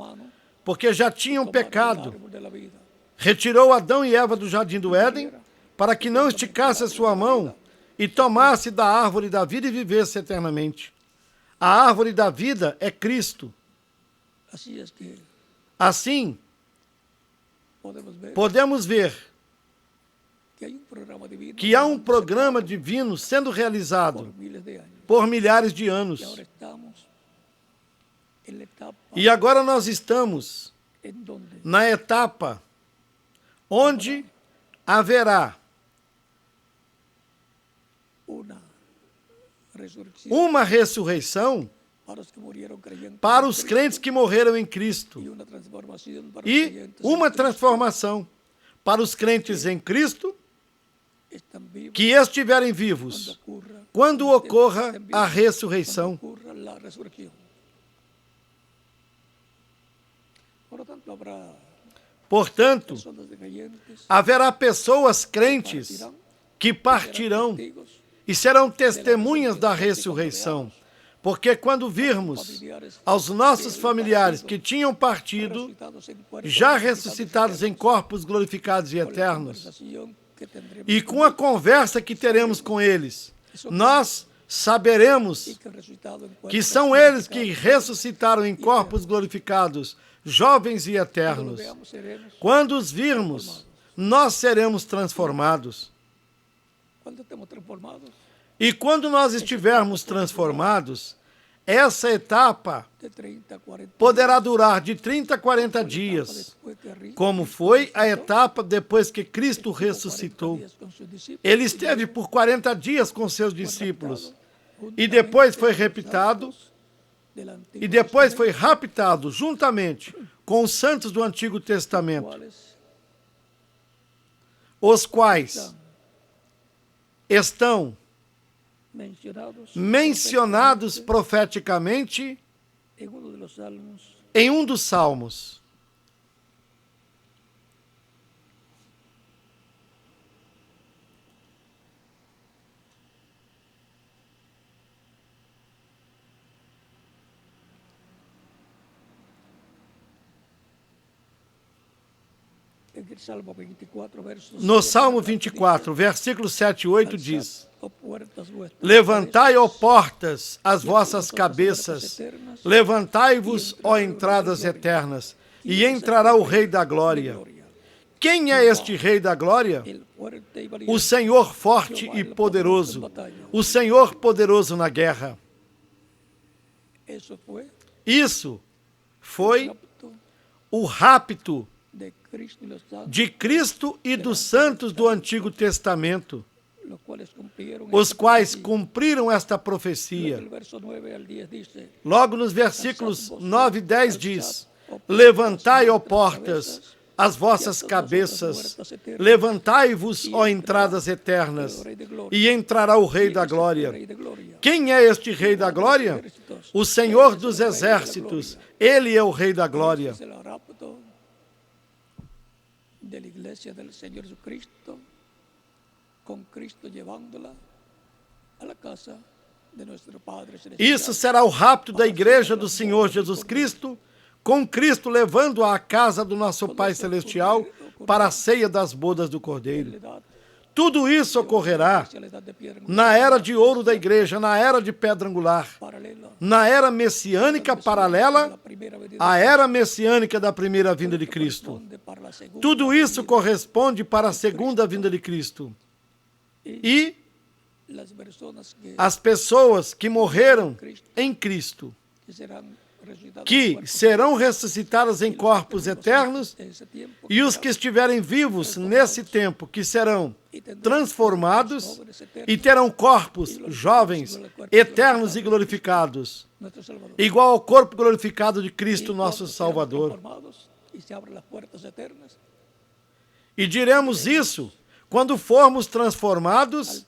B: porque já tinham pecado. Retirou Adão e Eva do jardim do Éden para que não esticasse a sua mão e tomasse da árvore da vida e vivesse eternamente. A árvore da vida é Cristo. Assim, podemos ver que há um programa divino sendo realizado por milhares de anos. E agora nós estamos na etapa onde haverá uma ressurreição para os crentes que morreram em Cristo e uma transformação para os crentes em Cristo que estiverem vivos quando ocorra a ressurreição. Portanto, haverá pessoas crentes que partirão e serão testemunhas da ressurreição. Porque quando virmos aos nossos familiares que tinham partido, já ressuscitados em corpos glorificados e eternos, e com a conversa que teremos com eles, nós saberemos que são eles que ressuscitaram em corpos glorificados, jovens e eternos. Quando os virmos, nós seremos transformados. E quando nós estivermos transformados, essa etapa poderá durar de 30 a 40 dias, como foi a etapa depois que Cristo ressuscitou. Ele esteve por 40 dias com seus discípulos, e depois foi raptado juntamente com os santos do Antigo Testamento, os quais estão mencionados profeticamente em um dos salmos. No Salmo 24, versículos 7 e 8 diz: Levantai, ó portas, as vossas cabeças, levantai-vos, ó entradas eternas, e entrará o Rei da Glória. Quem é este Rei da Glória? O Senhor forte e poderoso, o Senhor poderoso na guerra. Isso foi o rapto de Cristo e dos santos do Antigo Testamento, os quais cumpriram esta profecia. Logo nos versículos 9 e 10 diz: Levantai, ó portas, as vossas cabeças, levantai-vos, ó entradas eternas, e entrará o Rei da Glória. Quem é este Rei da Glória? O Senhor dos Exércitos. Ele é o Rei da Glória.
A: De la iglesia del Señor Jesucristo, con Cristo llevándola a la casa de nuestro Padre Celestial.
B: Isso será o rapto da igreja do Senhor Jesus Cristo, com Cristo levando-a à casa do nosso Pai Celestial para a ceia das bodas do Cordeiro. Tudo isso ocorrerá na era de ouro da igreja, na era de pedra angular, na era messiânica paralela à era messiânica da primeira vinda de Cristo. Tudo isso corresponde para a segunda vinda de Cristo. E as pessoas que morreram em Cristo que serão ressuscitadas em corpos eternos, e os que estiverem vivos nesse tempo, que serão transformados e terão corpos jovens, eternos e glorificados, igual ao corpo glorificado de Cristo, nosso Salvador. E diremos isso quando formos transformados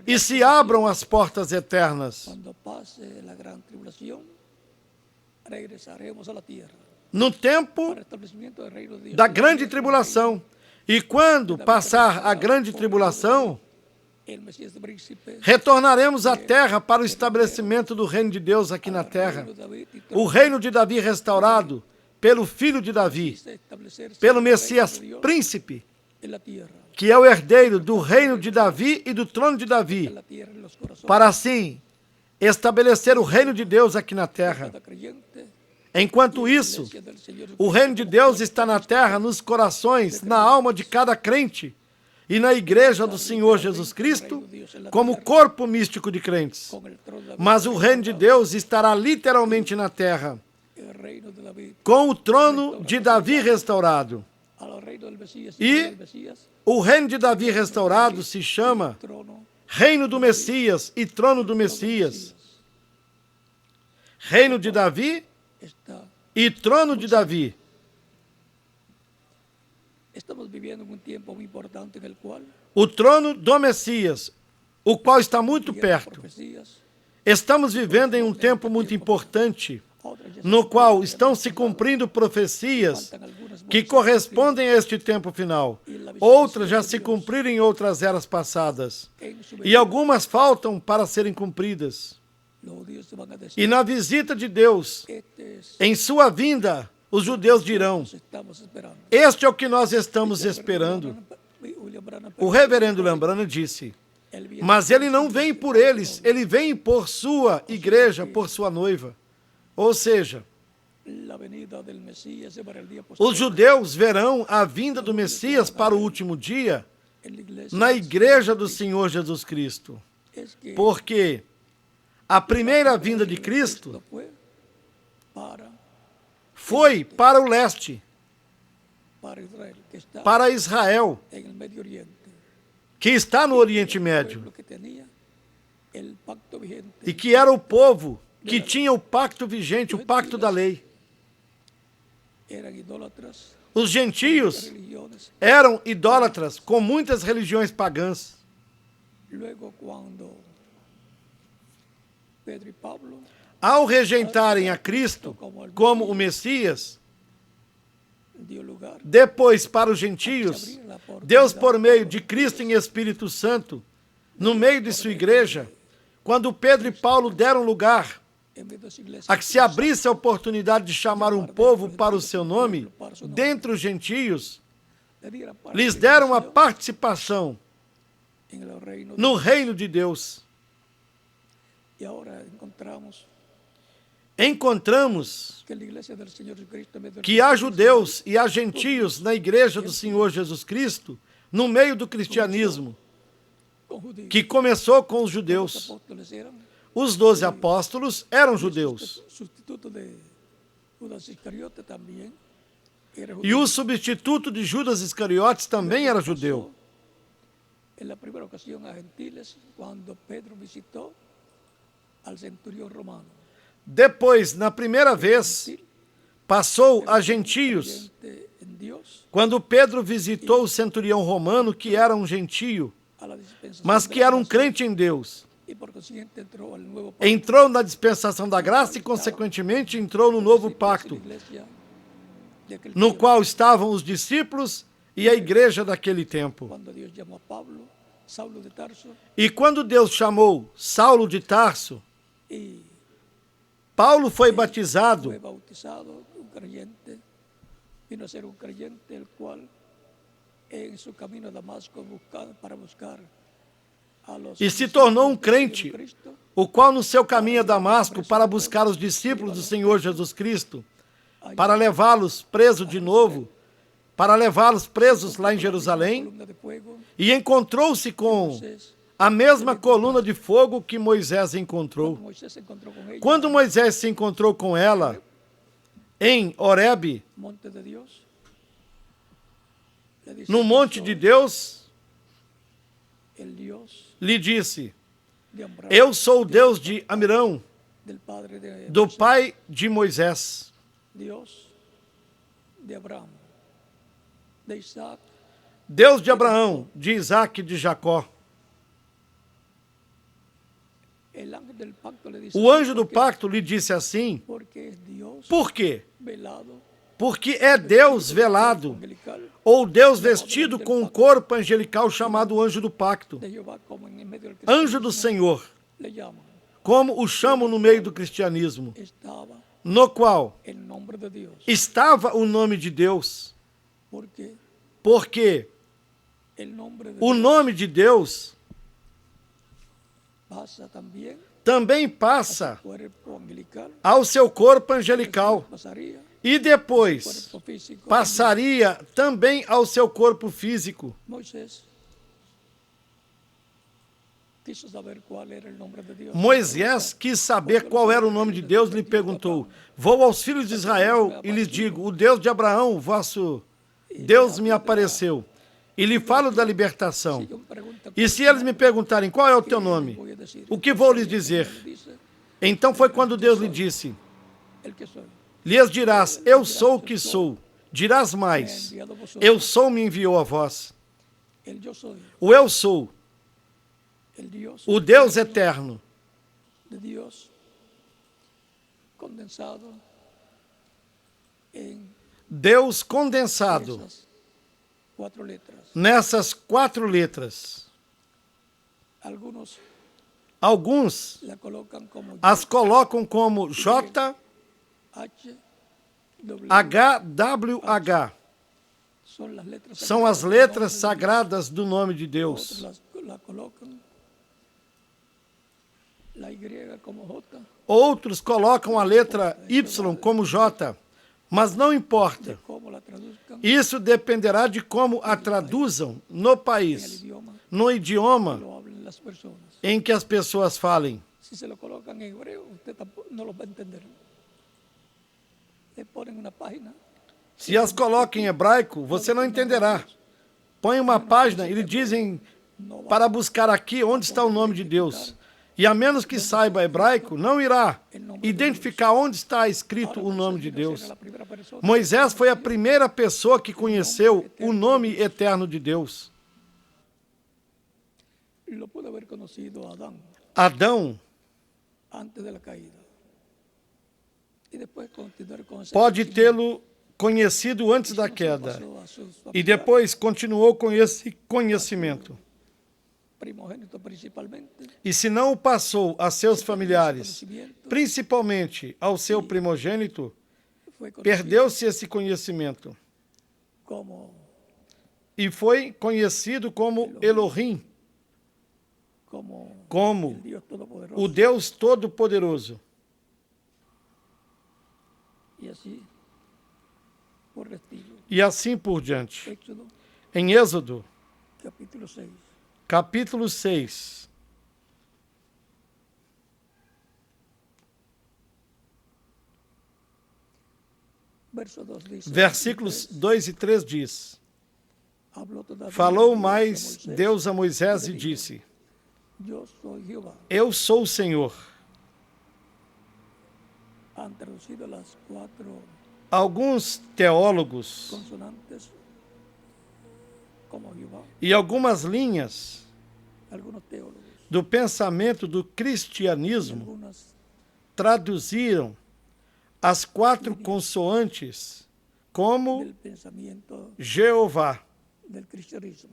B: e se abram as portas eternas. No tempo da grande tribulação. E quando passar a grande tribulação, retornaremos à terra para o estabelecimento do reino de Deus aqui na terra. O reino de Davi restaurado pelo filho de Davi, pelo Messias príncipe, que é o herdeiro do reino de Davi e do trono de Davi, para assim estabelecer o reino de Deus aqui na terra. Enquanto isso, o reino de Deus está na terra, nos corações, na alma de cada crente e na igreja do Senhor Jesus Cristo, como corpo místico de crentes. Mas o reino de Deus estará literalmente na terra, com o trono de Davi restaurado. E o reino de Davi restaurado se chama Reino do Messias e Trono do Messias. Reino de Davi e Trono de Davi. O trono do Messias, o qual está muito perto. Estamos vivendo em um tempo muito importante, no qual estão se cumprindo profecias que correspondem a este tempo final. Outras já se cumpriram em outras eras passadas. E algumas faltam para serem cumpridas. E na visita de Deus, em sua vinda, os judeus dirão: este é o que nós estamos esperando. O reverendo Lambrana disse: mas ele não vem por eles, ele vem por sua igreja, por sua noiva. Ou seja, os judeus verão a vinda do Messias para o último dia na igreja do Senhor Jesus Cristo. Porque a primeira vinda de Cristo foi para o leste, para Israel, que está no Oriente Médio, e que era o povo que tinha o pacto vigente, o pacto da lei. Os gentios eram idólatras com muitas religiões pagãs. Ao rejeitarem a Cristo como o Messias, depois para os gentios, Deus, por meio de Cristo em Espírito Santo, no meio de sua igreja, quando Pedro e Paulo deram lugar a que se abrisse a oportunidade de chamar um povo para o seu nome, dentre os gentios, lhes deram a participação no reino de Deus. Encontramos que há judeus e há gentios na igreja do Senhor Jesus Cristo, no meio do cristianismo, que começou com os judeus. Os 12 apóstolos eram judeus. E o substituto de Judas Iscariotes também era judeu. Depois, na primeira vez, passou a gentios, quando Pedro visitou o centurião romano, que era um gentio, mas que era um crente em Deus. Entrou na dispensação da graça e, consequentemente, entrou no novo pacto, no qual estavam os discípulos e a igreja daquele tempo. E quando Deus chamou Saulo de Tarso, Paulo foi batizado e se tornou um crente, o qual no seu caminho a Damasco para buscar os discípulos do Senhor Jesus Cristo, para levá-los presos de novo, para levá-los presos lá em Jerusalém, e encontrou-se com a mesma coluna de fogo que Moisés encontrou. Quando Moisés se encontrou com ela, em Horebe,
A: monte de Dios, le dice,
B: no monte de Deus,
A: el Dios
B: lhe disse:
A: de Abraham,
B: eu sou o Deus de Amirão,
A: del padre de
B: do
A: Moisés,
B: pai de Moisés,
A: Dios de Abraham, de Isaac,
B: Deus de Abraão, de Isaac e de Jacó.
A: el ángel del pacto le dice,
B: O anjo do
A: porque-
B: pacto lhe disse assim:
A: porque es Dios
B: por quê?
A: velado,
B: Porque é Deus velado,
A: angelical,
B: ou Deus vestido com um corpo angelical chamado anjo do pacto,
A: de Jehová, como en el medio del
B: anjo do
A: cristianismo
B: Senhor,
A: le llaman,
B: como o chamam no meio do cristianismo,
A: estaba
B: no qual
A: el nombre de Dios,
B: estava o nome de Deus,
A: porque
B: porque
A: el nombre de
B: o
A: Dios
B: nome de Deus
A: pasa también
B: também
A: al
B: passa
A: cuerpo angelical,
B: ao seu corpo angelical
A: pasaría
B: e depois
A: cuerpo físico.
B: passaria também ao seu corpo físico.
A: Moisés quiso saber cuál era el nombre de Dios.
B: Moisés quis saber qual era o nome de Deus e lhe perguntou: vou aos filhos de Israel e lhes digo, o Deus de Abraão, vosso Deus me apareceu, e lhe falo da libertação. E se eles me perguntarem qual é o teu nome, o que vou lhes dizer? Então foi quando Deus lhe disse:
A: El que soy,
B: lhes dirás, eu sou o que sou. Dirás mais, eu sou me enviou a vós.
A: el yo soy,
B: O eu sou,
A: el Dios,
B: o Deus eterno,
A: de Dios condensado en
B: Deus condensado
A: esas 4 letras.
B: nessas 4 letras.
A: Algunos
B: Alguns
A: la colocan como
B: as colocam como J,
A: H, W,
B: H, W, H.
A: son las letras
B: São as letras sagradas do nome de Deus.
A: Otros la colocan la Y como J,
B: Outros colocam a letra Y como J, mas não importa.
A: como la traduzcan
B: Isso dependerá de como a traduzam no
A: en el
B: país,
A: idioma
B: no idioma
A: lo hablen las personas.
B: em que as pessoas falem.
A: Si se lo colocan en hebreo, usted tampoco, no lo va a entender. Le ponen una página.
B: Se as colocam em hebraico, você não entenderá. Põe uma página e lhe dizem
A: No va
B: para buscar aqui onde está o nome de Deus. E a menos que saiba hebraico, não irá identificar onde está escrito o nome de Deus.
A: la primera persona.
B: Moisés foi a primeira pessoa que conheceu o nome eterno de Deus.
A: Lo pudo haber conocido Adán
B: Adão
A: antes de la caída. Y después continuar con ese
B: pode
A: conocimiento.
B: tê-lo conhecido antes da
A: Eso
B: queda
A: pasó a sus
B: e
A: familiares,
B: depois continuou com esse conhecimento.
A: primogénito principalmente,
B: E se não o passou a seus familiares, principalmente ao seu primogênito,
A: fue conocido
B: perdeu-se esse conhecimento
A: como,
B: e foi conhecido como Elohim,
A: como
B: como
A: el Dios Todopoderoso.
B: o Deus Todo-Poderoso.
A: Y así, por el estilo.
B: E assim por diante.
A: Éxodo,
B: Em Êxodo,
A: capítulo 6.
B: capítulo 6,
A: Verso 2 dice,
B: versículos 2 e 3 diz:
A: habló todavía
B: falou
A: Dios a
B: mais
A: Moisés,
B: Deus a Moisés e disse:
A: Yo soy Jehová.
B: eu sou o Senhor.
A: Han traducido las 4
B: Alguns teólogos
A: consonantes como Jehová.
B: e algumas linhas
A: Algunos teólogos,
B: do pensamento do cristianismo
A: algunas
B: traduziram as 4 consoantes como
A: del pensamiento
B: Jeová.
A: del cristianismo.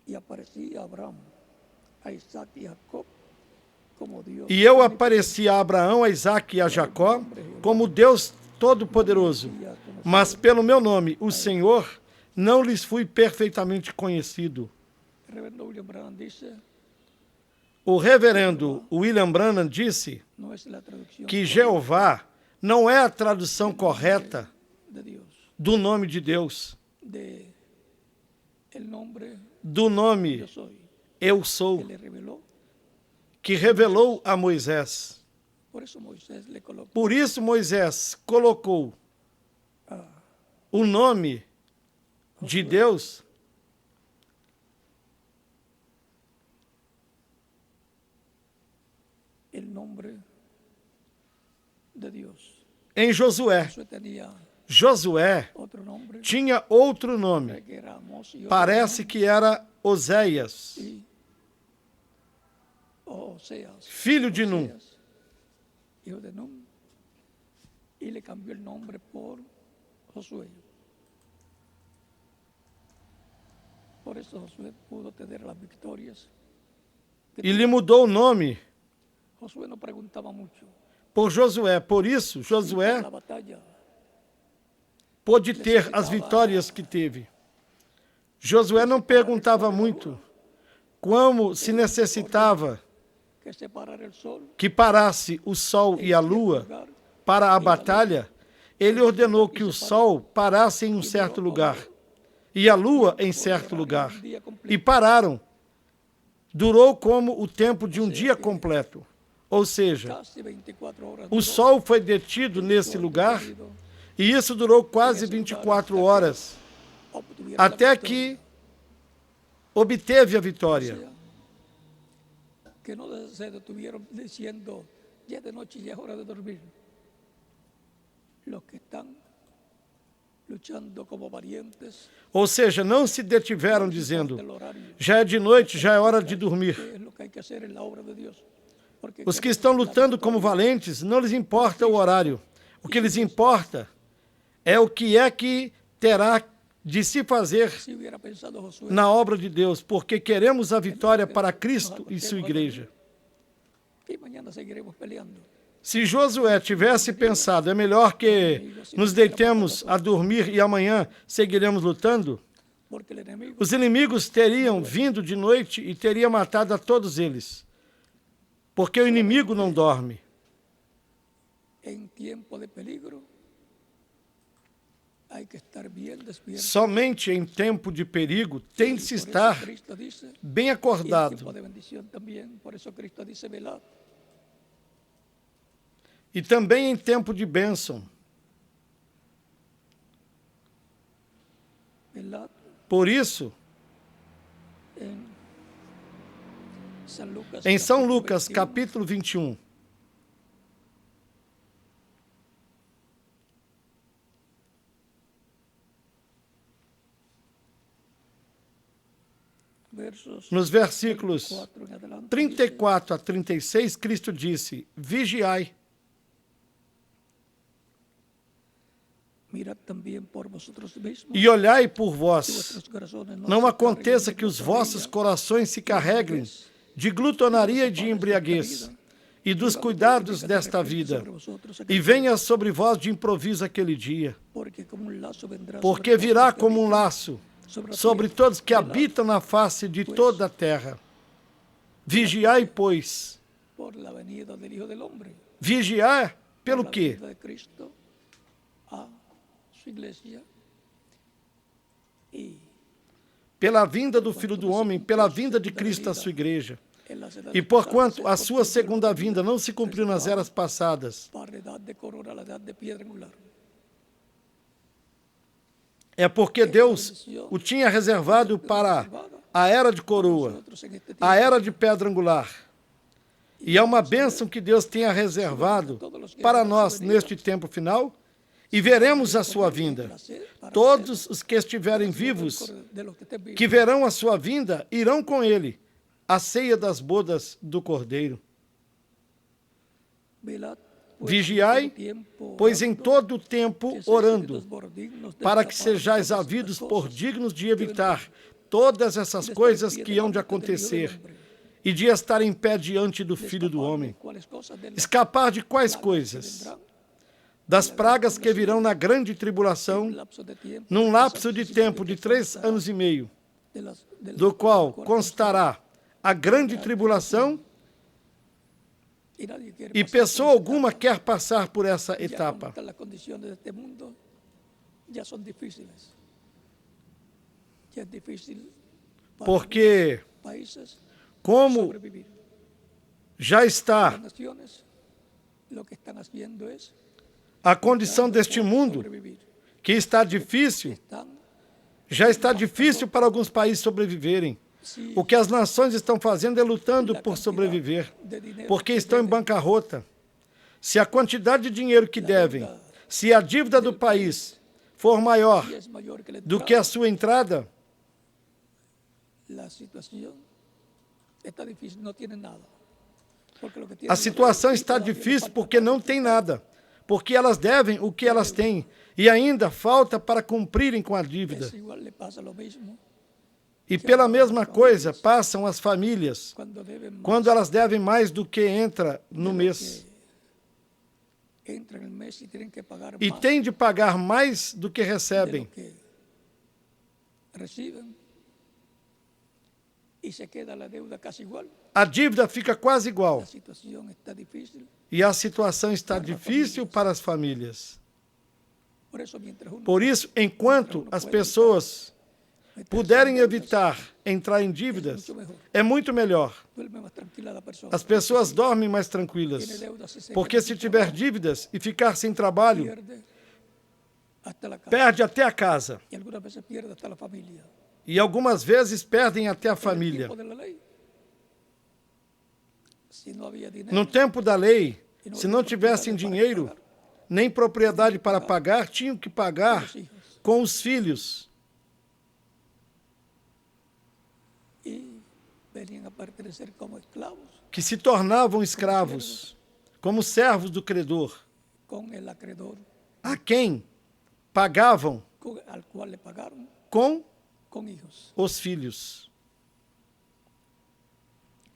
A: Y aparecía Abraham, a Isaac y a Jacob como Dios.
B: E eu apareci a Abraão, a Isaque e a Jacó como Deus Todo-Poderoso. Mas pelo meu nome, o Senhor, não lhes fui perfeitamente conhecido.
A: El reverendo William Branham dice,
B: O reverendo William Branham disse
A: no es la traducción
B: que Jeová não é a tradução correta
A: de Dios,
B: do nome de Deus,
A: de el nombre
B: do nome
A: yo soy.
B: Eu sou,
A: que le reveló.
B: que revelou a Moisés.
A: Por eso Moisés le colocó
B: Por isso Moisés colocou o nome de Deus
A: el nombre de Dios.
B: em Josué.
A: Josué tenía
B: Josué
A: otro nombre,
B: tinha outro nome.
A: que era Amós y otro
B: Parece que era Oséias,
A: y Oseas,
B: filho de Num.
A: Oseas, hijo de Num, y le cambió el nombre por Josué. Por eso Josué pudo tener las victorias.
B: E lhe mudou o nome
A: Josué no preguntaba mucho.
B: por Josué. Por isso, Josué
A: La batalla
B: pôde ter as vitórias que teve. Josué não perguntava muito como se necessitava
A: que separar el sol
B: que parasse o sol e a lua para a batalha. Ele ordenou que o sol parasse em um certo lugar e a lua em certo lugar. E pararam. Durou como o tempo de um dia completo. Ou seja,
A: casi 24 horas.
B: o sol foi detido nesse lugar e isso durou quase 24 horas,
A: Obtuvieron la
B: até
A: victoria.
B: que obteve a vitória.
A: Que no se detuvieron diciendo, ya de noche, ya es hora de dormir. Los que están luchando como valientes,
B: Ou seja, não se detiveram dizendo,
A: del horario,
B: já é de noite, já é hora de dormir.
A: que es lo que hay que hacer en la obra de Dios. Porque
B: Os que estão lutando como valentes, não lhes importa o horário. O que lhes importa é o que é que terá de se fazer
A: si hubiera pensado Josué,
B: na obra de Deus, porque queremos a vitória para Cristo e sua igreja.
A: que mañana seguiremos peleando.
B: Se Josué tivesse pensado, é melhor que nos deitemos a dormir e amanhã seguiremos lutando,
A: Porque el enemigo
B: os inimigos teriam vindo de noite e teria matado a todos eles. Porque o inimigo não dorme.
A: en tiempo de peligro hay que estar bien despierto.
B: Somente em tempo de perigo tem de se
A: Por eso
B: estar
A: Cristo dice,
B: bem
A: y en
B: acordado.
A: tiempo de bendición también, por eso Cristo dice, velad.
B: E também em tempo de bênção.
A: Velad.
B: Por isso,
A: En San Lucas,
B: em São
A: capítulo
B: Lucas,
A: 21,
B: capítulo 21,
A: versos
B: nos versículos
A: 4 en adelante,
B: 34 a 36, Cristo disse, vigiai,
A: mirad también por vosotros mismos,
B: e olhai por
A: que
B: vós.
A: vuestros corazones
B: Não
A: se
B: aconteça
A: carguen
B: que
A: de
B: os vossos
A: glutonaria,
B: corações se carreguem de glutonaria e de embriaguez, e dos cuidados desta vida, e venha sobre vós de improviso aquele dia, porque virá como um laço sobre todos que habitam na face de toda a terra. Vigiai, pois.
A: por la venida del Hijo del Hombre,
B: Vigiar
A: por
B: pelo
A: la
B: quê?
A: venida de Cristo a su iglesia y
B: Pela vinda do Filho do Homem, pela vinda de Cristo à sua igreja.
A: en las edades
B: E porquanto
A: pasadas
B: a
A: se
B: sua
A: cumplieron
B: segunda vinda não se cumpriu nas eras passadas,
A: para la edad de corona, la edad de piedra angular.
B: é porque Deus o tinha reservado para a era de coroa,
A: Nosotros en este
B: a
A: tiempo,
B: era de pedra angular. E é uma bênção que Deus tenha reservado para nós neste tempo final, e veremos a sua vinda. Todos os que estiverem vivos,
A: de los que estén vivos,
B: que verão a sua vinda, irão com ele à ceia das bodas do Cordeiro.
A: velad, pues,
B: Vigiai,
A: en todo tiempo,
B: pois em
A: orando,
B: todo o tempo
A: que seis
B: orando,
A: seguidos por dignos de
B: para que
A: escapar de
B: sejais
A: todas
B: havidos
A: estas
B: por
A: cosas,
B: dignos de evitar todas essas coisas que hão de acontecer e de estar em pé diante do
A: de
B: Filho do
A: escapar de
B: Homem.
A: cuáles cosas de las
B: Escapar de quais
A: plagas que
B: coisas?
A: vendrán,
B: Das pragas que virão na grande
A: un
B: tribulação,
A: lapso de tiempo,
B: num
A: que
B: lapso de
A: significa
B: tempo de
A: que
B: 3
A: constará
B: anos e meio,
A: de las
B: do qual
A: cual
B: constará a grande tribulação,
A: y nadie quiere
B: e
A: pasar
B: pessoa
A: por esta
B: alguma
A: etapa.
B: quer passar por essa
A: Ya como
B: etapa.
A: están las condiciones de este mundo, ya son difíciles. Ya es difícil para
B: Porque
A: países
B: como
A: sobrevivir.
B: já
A: Las
B: está
A: naciones lo que están haciendo es
B: a condição deste
A: por
B: mundo,
A: sobrevivir.
B: que está difícil,
A: Están
B: já está difícil para alguns países sobreviverem.
A: si
B: O que as nações estão fazendo é lutando
A: la
B: por
A: cantidad
B: sobreviver,
A: de dinero
B: porque
A: que
B: estão em
A: deben,
B: bancarrota. Se a quantidade de dinheiro que devem, se a dívida do país for maior
A: si es mayor que la
B: do que a
A: entrada,
B: sua entrada,
A: la situación está difícil, no tienen nada. Porque lo que
B: a
A: tienen
B: situação
A: y
B: está
A: todavía les
B: difícil
A: falta
B: porque
A: para
B: não tem
A: completar.
B: nada, porque elas devem o que elas têm e ainda falta para cumprirem com a dívida.
A: Es igual, le pasa lo mismo
B: E pela mesma coisa passam as famílias
A: cuando deben más
B: quando elas devem mais do que entra no
A: de lo
B: mês
A: que entran en el mes y tienen que pagar
B: e
A: más
B: têm de pagar mais do que
A: de
B: recebem.
A: lo que reciben y se queda la deuda casi igual.
B: A dívida fica quase igual
A: La situación está difícil.
B: e a situação está difícil para as famílias.
A: Por eso, mientras uno
B: Por isso, enquanto as pessoas
A: meterse
B: puderem
A: en deudas,
B: evitar entrar em dívidas, é muito melhor.
A: duerme más tranquila la persona.
B: As pessoas dormem mais
A: Tiene
B: tranquilas.
A: deudas, se
B: Porque
A: queda
B: se
A: sin
B: tiver
A: trabajo,
B: dívidas e ficar sem trabalho,
A: pierde hasta la casa.
B: perde até a casa.
A: Y algunas veces pierde hasta la familia.
B: E algumas vezes perdem até a
A: En el
B: família.
A: tiempo de la ley, si no había dinero,
B: No tempo da lei, se não tivessem dinheiro, nem propriedade para pagar, tinham que pagar
A: los hijos,
B: com os filhos.
A: y venían a pertenecer como esclavos
B: Que se tornavam escravos, como servos do credor,
A: con el acreedor
B: a quem pagavam
A: al cual le pagaron
B: com
A: con hijos.
B: os filhos.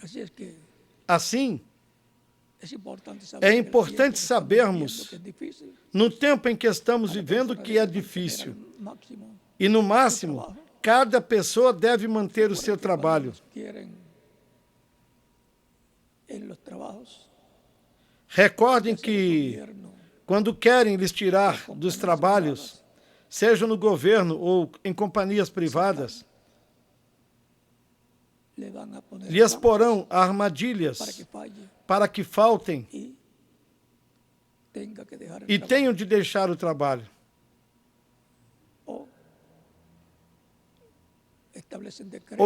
A: Así es que
B: Assim,
A: es importante saber
B: é
A: que el tiempo
B: importante
A: que estamos
B: sabermos,
A: viviendo, que es difícil,
B: no tempo em que estamos
A: cada
B: vivendo,
A: persona
B: que é
A: debe mantener
B: difícil.
A: al máximo
B: E no máximo, cada pessoa deve manter o seu
A: porque
B: trabalho.
A: cuando quieren en los trabajos,
B: Recordem
A: el
B: que
A: gobierno
B: quando querem lhes tirar dos trabalhos, seja no governo ou em companhias privadas,
A: le van a poner
B: lhes
A: trampas
B: porão
A: para
B: armadilhas
A: que falle
B: para que faltem
A: y tenga que dejar el
B: e
A: trabajo.
B: tenham de deixar o trabalho.
A: O establecen decretos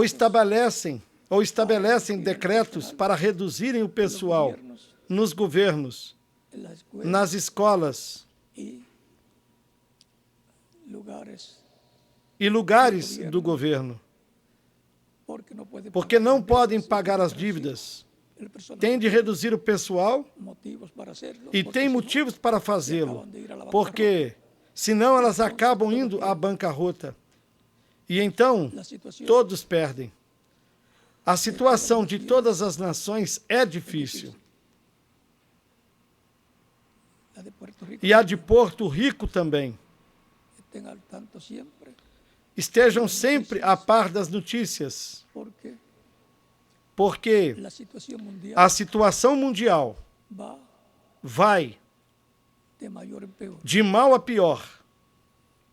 B: Ou estabelecem decretos para reduzirem o
A: en los
B: pessoal
A: gobiernos,
B: nos governos,
A: en las escuelas
B: nas escolas
A: y lugares,
B: e lugares do governo,
A: porque
B: não podem pagar as dívidas.
A: El personal
B: Tem de reduzir o pessoal
A: motivos para hacerlo,
B: e
A: porque
B: tem
A: si no,
B: motivos para fazê-lo,
A: acaban de ir a la
B: porque senão elas acabam indo à bancarrota. E então
A: la situación
B: todos perdem. A situação de todas as nações é difícil.
A: la de Puerto Rico
B: E a de Porto Rico também.
A: estén al tanto siempre,
B: Estejam sempre a par das notícias,
A: porque
B: porque
A: la situación mundial
B: a situação mundial
A: va
B: vai
A: de mayor en peor.
B: de mal a pior.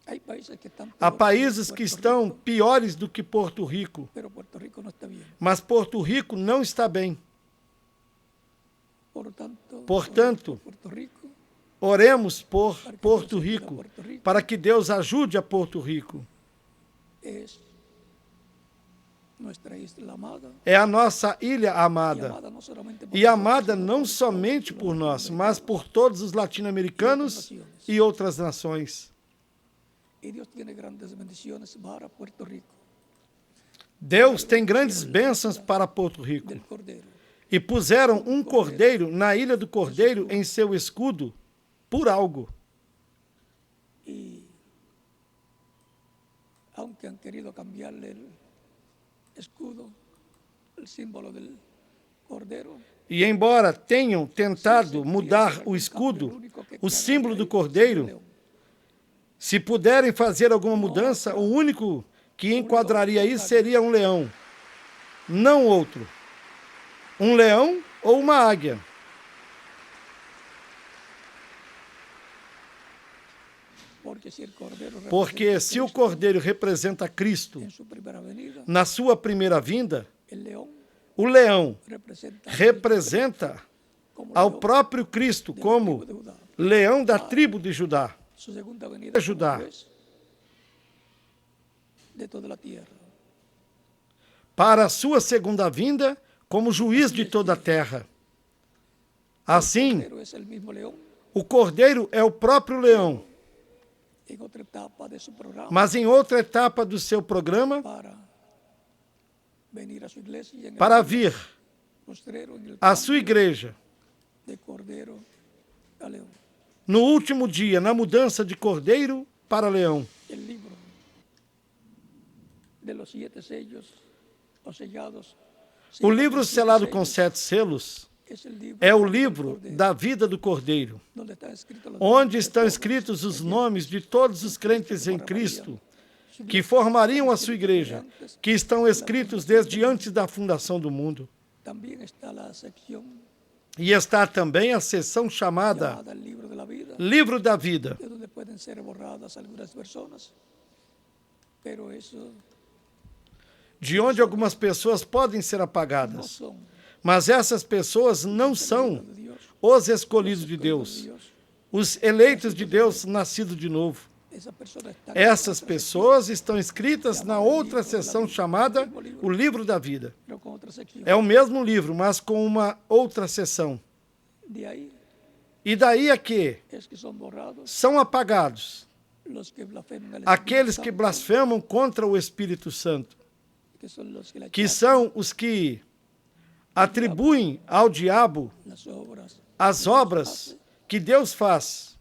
A: Hay países que están
B: Há
A: peor
B: países
A: Puerto
B: que estão
A: Rico,
B: piores do que Porto Rico,
A: pero Puerto Rico no está bien.
B: mas Porto Rico não está bem.
A: Portanto,
B: Portanto,
A: Puerto Rico,
B: oremos por
A: para que
B: Porto
A: Dios ayude a
B: Rico,
A: Puerto Rico,
B: para que Deus ajude a Porto Rico.
A: es nuestra isla amada,
B: É a nossa ilha
A: y
B: amada.
A: amada no solamente por
B: E
A: nosotros,
B: amada
A: sino
B: não
A: por
B: somente
A: todos
B: por
A: los
B: nós, mas
A: latinoamericanos.
B: por todos os latino-americanos e outras nações.
A: Y Dios tiene grandes bendiciones para Puerto Rico,
B: Deus tem grandes bênçãos para Porto Rico.
A: del Cordero.
B: E puseram um cordeiro na ilha do Cordeiro em seu escudo por algo.
A: Y aunque han querido cambiarle el escudo, el símbolo del Cordero,
B: E embora tenham tentado mudar o escudo, o símbolo do Cordeiro, se puderem fazer alguma mudança, o único que enquadraria isso seria um leão, não outro. Um leão ou uma águia. Porque se o Cordeiro representa Cristo
A: en su primera venida,
B: na sua primeira vinda,
A: el león
B: O leão
A: representa
B: representa
A: como
B: ao
A: león
B: próprio Cristo
A: de la
B: como
A: tribu de Judá.
B: leão da tribo de Judá,
A: Su segunda venida como
B: Judá.
A: juez de toda la tierra.
B: para a sua segunda vinda como juiz de toda a terra. Assim,
A: Pero es el mismo león
B: o cordeiro é o próprio leão,
A: en otra etapa de su programa
B: mas em outra etapa do seu programa,
A: para venir a su iglesia y en
B: para
A: el
B: vir
A: postrero en el
B: à sua igreja
A: de cordero a león.
B: no último dia, na mudança de cordeiro para leão.
A: El libro de los 7 sellos o sellados.
B: O livro selado com 7 selos é o livro da vida do cordeiro, onde estão escritos os nomes de todos os crentes em Cristo que formariam a sua igreja, que estão escritos desde antes da fundação do mundo. E está também a seção chamada Livro da Vida, de onde algumas pessoas podem ser apagadas. Mas essas pessoas não são os escolhidos de Deus, os eleitos de Deus nascidos de novo. Essas pessoas estão escritas na outra seção chamada o Livro da Vida. É o mesmo livro, mas com uma outra seção. E daí é que são apagados aqueles que blasfemam contra o Espírito Santo, que são os que atribuem ao diabo as obras que Deus faz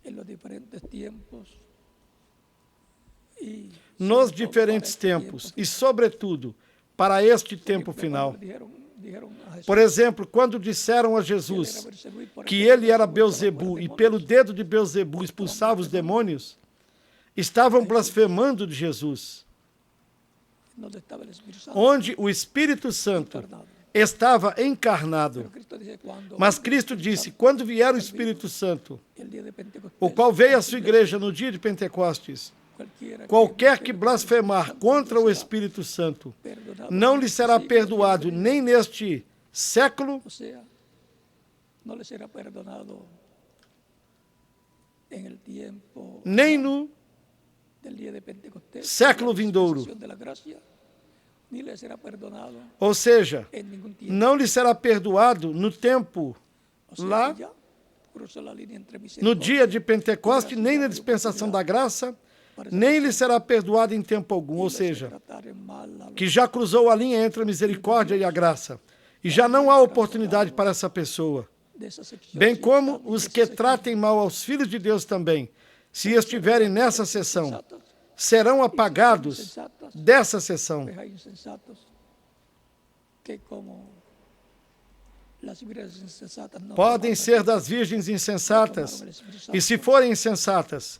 B: nos diferentes tempos e, sobretudo, para este tempo final. Por exemplo, quando disseram a Jesus que ele era Belzebu e pelo dedo de Belzebu expulsava os demônios, estavam blasfemando de Jesus, onde o Espírito Santo estava encarnado. Mas Cristo disse, quando vier o Espírito Santo, o qual veio à sua igreja no dia de Pentecostes, qualquer que blasfemar contra o Espírito Santo não lhe será perdoado nem neste século, nem no século vindouro. Ou seja, não lhe será perdoado no tempo lá, no dia de Pentecostes, nem na dispensação da graça, nem lhe será perdoado em tempo algum. Ou seja, que já cruzou a linha entre a misericórdia e a graça. E já não há oportunidade para essa pessoa. Bem como os que tratem mal aos filhos de Deus também, se estiverem nessa sessão, serão apagados dessa sessão. Podem ser das virgens insensatas, e se forem insensatas,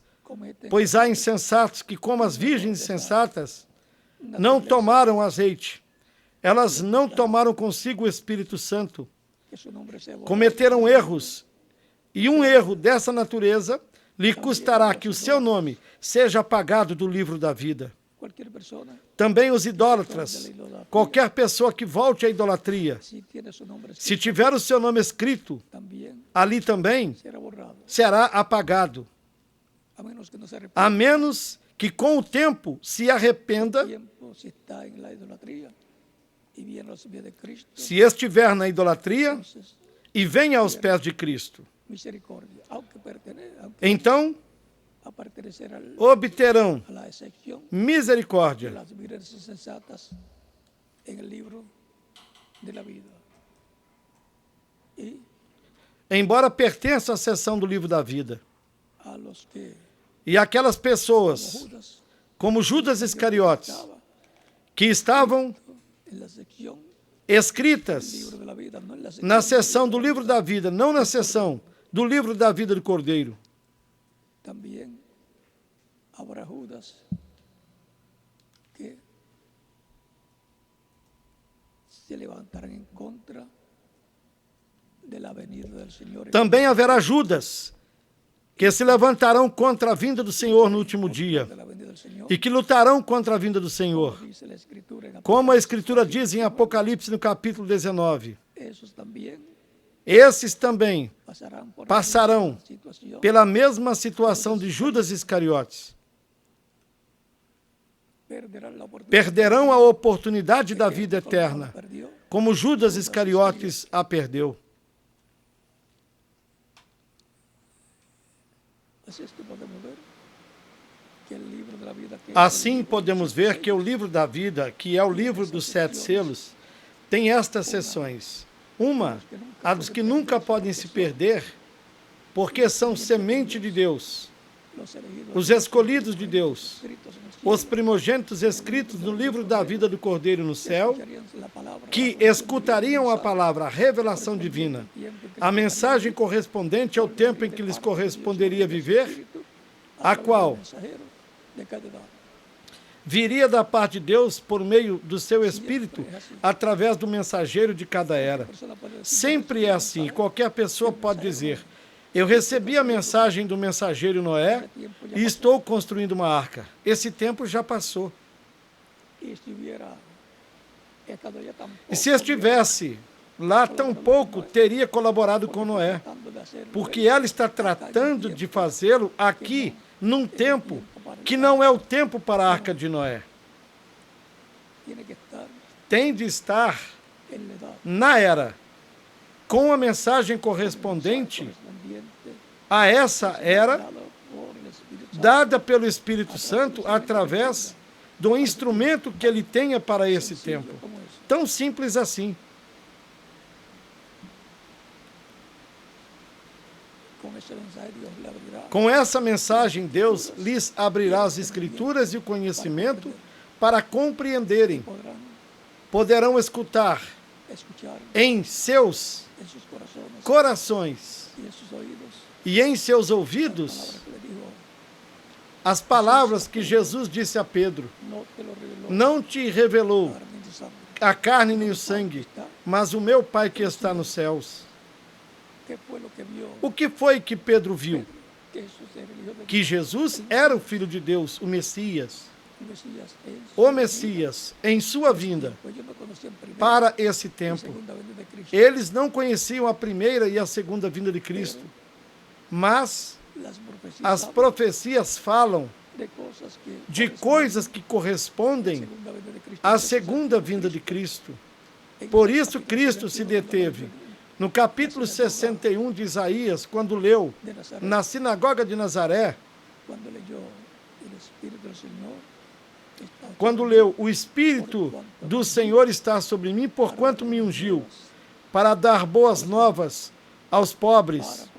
B: pois há insensatos que, como as virgens insensatas, não tomaram azeite. Elas não tomaram consigo o Espírito Santo. Cometeram erros, e um erro dessa natureza lhe custará que o seu nome seja apagado do livro da vida. Também os idólatras, qualquer pessoa que volte à idolatria, se tiver o seu nome escrito, ali também será apagado. A menos que com o tempo se arrependa, se estiver na idolatria e venha aos pés de Cristo. Então, obterão misericórdia embora pertença à seção do livro da vida. E aquelas pessoas, como Judas Iscariotes, que estavam escritas na seção do livro da vida, não na seção do livro da vida do Cordeiro.
A: Também haverá Judas que se levantarão em contra da venida do Senhor.
B: Também haverá Judas que se levantarão contra a vinda do Senhor no último dia e que lutarão contra a vinda do Senhor, Como a Escritura diz em Apocalipse, no capítulo 19,
A: esos también
B: esses também
A: pasarão
B: pela mesma situação de Judas Iscariotes. Perderão a oportunidade da vida eterna, como Judas Iscariotes a perdeu. Assim podemos ver que o livro da vida, que é o livro dos 7 selos, tem estas seções. Uma, a dos que nunca podem se perder, porque são semente de Deus, os escolhidos de Deus, os primogênitos escritos no livro da vida do Cordeiro no céu, que escutariam a palavra, a revelação divina, a mensagem correspondente ao tempo em que lhes corresponderia viver, a qual viria da parte de Deus por meio do seu Espírito, através do mensageiro de cada era. Sempre é assim. Qualquer pessoa pode dizer: eu recebi a mensagem do mensageiro Noé e estou construindo uma arca. Esse tempo já passou. E se estivesse lá, tampouco teria colaborado com Noé, porque ela está tratando de fazê-lo aqui, num tempo que não é o tempo para a arca de Noé. Tem de estar na era, com a mensagem correspondente a essa era, dada pelo Espírito Santo através do instrumento que ele tenha para esse tempo. Tão simples assim. Com essa mensagem, Deus lhes abrirá as Escrituras e o conhecimento para compreenderem. Poderão escutar em seus corações e em seus ouvidos as palavras que Jesus disse a Pedro: não te revelou a carne nem o sangue, mas o meu Pai que está nos céus. O que foi que Pedro viu? Que Jesus era o Filho de Deus, o Messias. O Messias, em sua vinda para esse tempo. Eles não conheciam a primeira e a segunda vinda de Cristo, mas as profecias falam de coisas que correspondem à segunda vinda de Cristo. Por isso Cristo se deteve. No capítulo 61 de Isaías, quando leu na sinagoga de Nazaré, quando leu: o Espírito do Senhor está sobre mim, porquanto me ungiu, para dar boas novas aos pobres,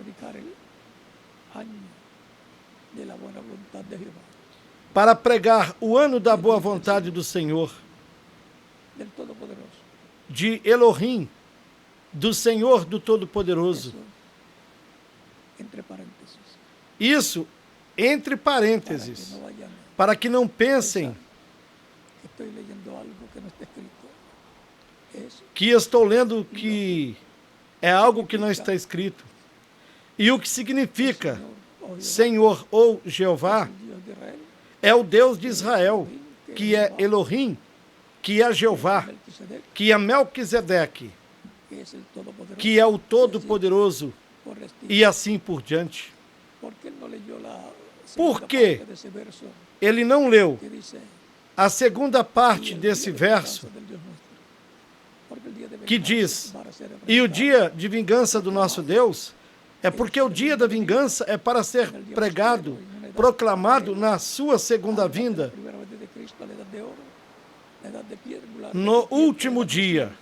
B: para pregar o ano da boa vontade do Senhor, de Elohim, do Senhor do Todo-Poderoso. Isso, entre parênteses, para que não pensem que estou lendo que é algo que não está escrito. E o que significa Senhor ou Jeová é o Deus de Israel, que é Elohim, que é Jeová, que é Melquisedeque, que é o Todo-Poderoso, e assim por diante. Por que ele não leu a segunda parte desse verso, que diz: e o dia de vingança do nosso Deus? É porque o dia da vingança é para ser pregado, proclamado na sua segunda vinda, no último dia,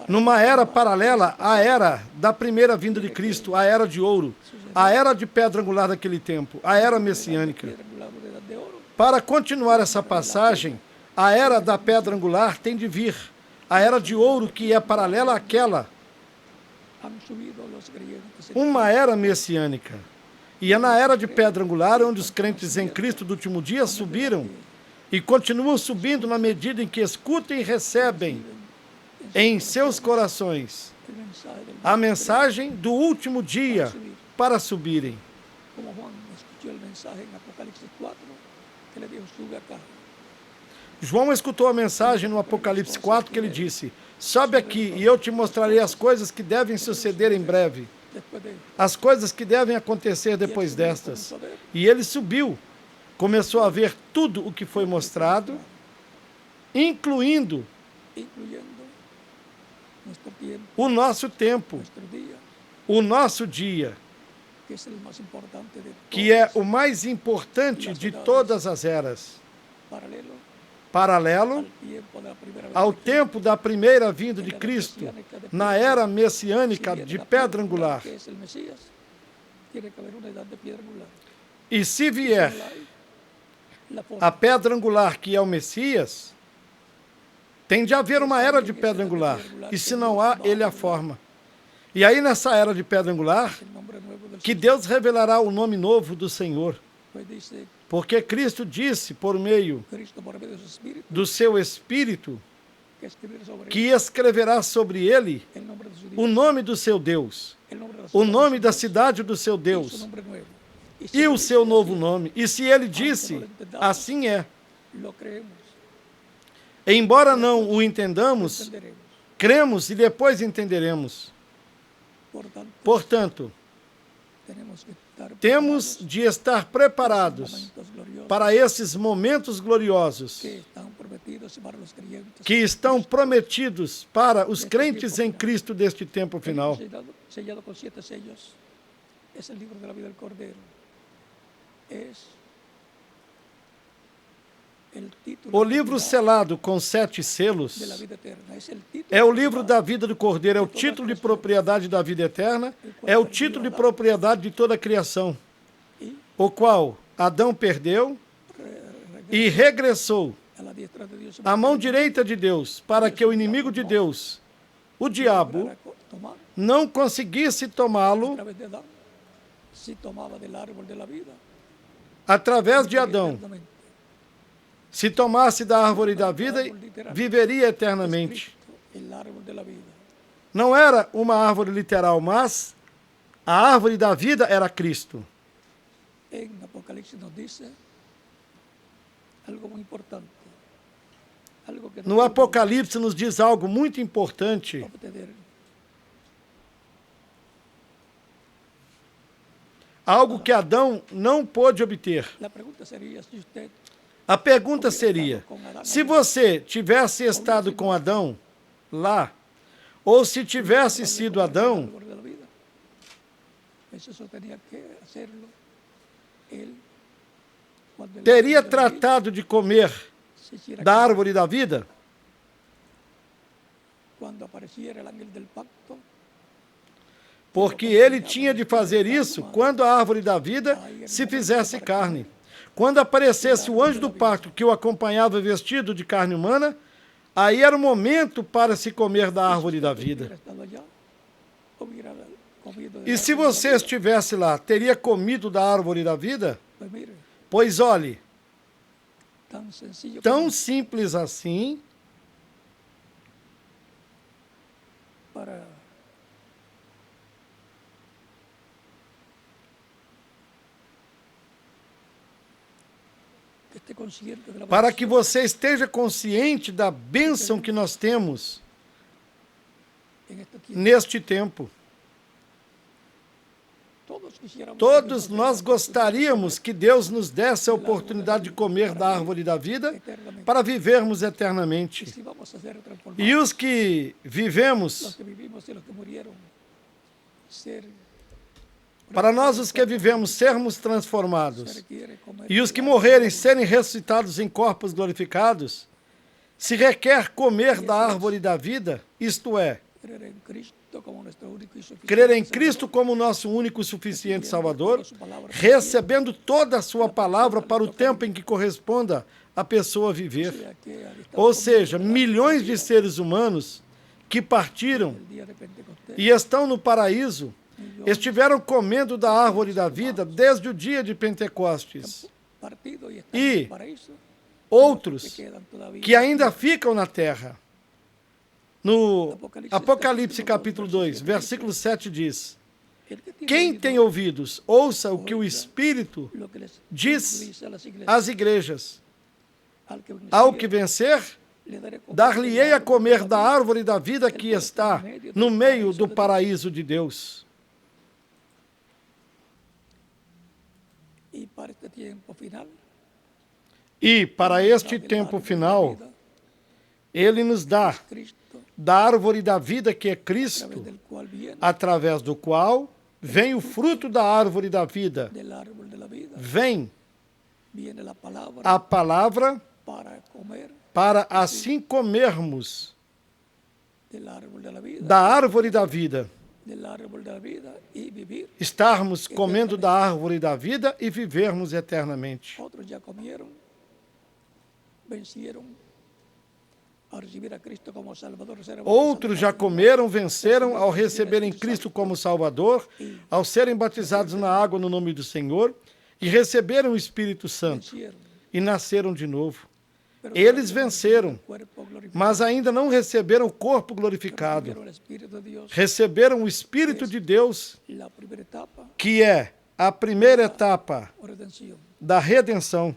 B: numa era paralela à era da primeira vinda de Cristo, a era de ouro, a era de pedra angular daquele tempo, a era messiânica. Para continuar essa passagem, a era da pedra angular tem de vir, a era de ouro, que é paralela àquela, uma era messiânica. E é na era de pedra angular onde os crentes em Cristo do último dia subiram e continuam subindo na medida em que escutam e recebem em seus corações a mensagem do último dia para subirem. João escutou a mensagem no Apocalipse 4 que ele disse: sobe aqui e eu te mostrarei as coisas que devem suceder em breve, as coisas que devem acontecer depois destas. E ele subiu, começou a ver tudo o que foi mostrado, incluindo o nosso tempo, o nosso dia, que é o mais importante de todas as eras, paralelo ao tempo da primeira vinda de Cristo, na era messiânica de pedra angular. E se vier a pedra angular, que é o Messias, tem de haver uma era de pedra angular, e se não há, ele a forma. E aí nessa era de pedra angular, que Deus revelará o nome novo do Senhor, porque Cristo disse por meio do seu Espírito que escreverá sobre ele o nome do seu Deus, o nome da cidade do seu Deus e o seu novo nome. E se ele disse, assim é. Embora não o entendamos, cremos e depois entenderemos. Portanto, temos de estar preparados para esses momentos gloriosos que estão prometidos para os crentes em Cristo deste tempo final. O livro selado com 7 selos é o livro da vida do Cordeiro, é o título de propriedade da vida eterna, é o título de propriedade de toda a criação, o qual Adão perdeu e regressou à mão direita de Deus, para que o inimigo de Deus, o diabo, não conseguisse tomá-lo através de Adão. Se tomasse da árvore da vida, viveria eternamente. Não era uma árvore literal, mas a árvore da vida era Cristo. No Apocalipse nos diz algo muito importante. Algo que Adão não pôde obter. A pergunta seria, se você tivesse estado com Adão lá, ou se tivesse sido Adão, teria tratado de comer da árvore da vida? Porque ele tinha de fazer isso quando a árvore da vida se fizesse carne. Quando aparecesse o anjo do pacto que o acompanhava vestido de carne humana, aí era o momento para se comer da árvore da vida. E se você estivesse lá, teria comido da árvore da vida? Pois olhe, tão simples assim, para que você esteja consciente da bênção que nós temos neste tempo. Todos nós gostaríamos que Deus nos desse a oportunidade de comer da árvore da vida para vivermos eternamente. E os que vivemos, para nós os que vivemos sermos transformados, e os que morrerem serem ressuscitados em corpos glorificados, se requer comer da árvore da vida, isto é, crer em Cristo como nosso único e suficiente Salvador, recebendo toda a sua palavra para o tempo em que corresponda a pessoa viver. Ou seja, milhões de seres humanos que partiram e estão no paraíso, estiveram comendo da árvore da vida desde o dia de Pentecostes. E outros que ainda ficam na terra. No Apocalipse capítulo 2, versículo 7 diz: quem tem ouvidos, ouça o que o Espírito diz às igrejas. Ao que vencer, dar-lhe-ei a comer da árvore da vida que está no meio do paraíso de Deus. E para este tempo final, Ele nos dá da árvore da vida que é Cristo, através do qual vem o fruto da árvore da vida. Vem a palavra para assim comermos da árvore da vida. Estarmos comendo da árvore da vida e vivermos eternamente. Outros já comeram, venceram ao receberem Cristo como Salvador, ao serem batizados na água no nome do Senhor e receberam o Espírito Santo e nasceram de novo. Eles venceram, mas ainda não receberam o corpo glorificado. Receberam o Espírito de Deus, que é a primeira etapa da redenção.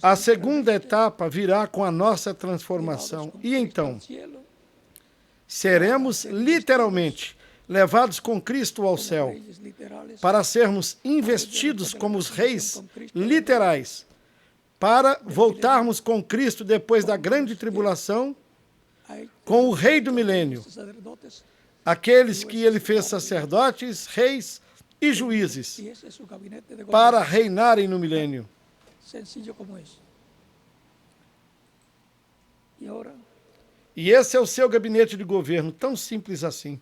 B: A segunda etapa virá com a nossa transformação. E então, seremos literalmente levados com Cristo ao céu, para sermos investidos como os reis literais, para voltarmos com Cristo depois da grande tribulação, com o rei do milênio, aqueles que ele fez sacerdotes, reis e juízes, para reinarem no milênio. E esse é o seu gabinete de governo, tão simples assim.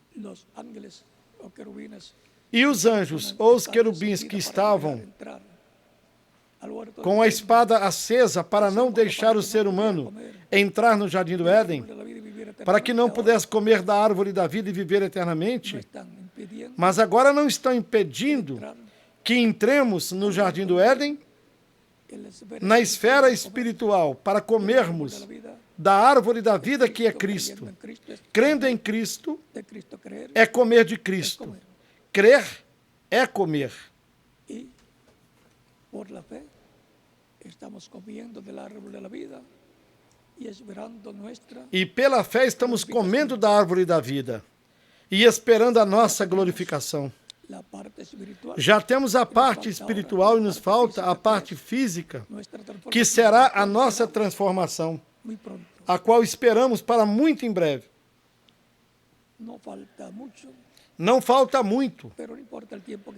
B: E os anjos, ou os querubins que estavam com a espada acesa para não deixar o ser humano entrar no jardim do Éden, para que não pudesse comer da árvore da vida e viver eternamente, mas agora não estão impedindo que entremos no jardim do Éden, na esfera espiritual, para comermos da árvore da vida que é Cristo. Crendo em Cristo é comer de Cristo. Crer é comer. E pela fé estamos comendo da árvore da vida e esperando a nossa glorificação. Já temos a parte espiritual e nos falta a parte física, que será a nossa transformação, a qual esperamos para muito em breve. Não falta muito,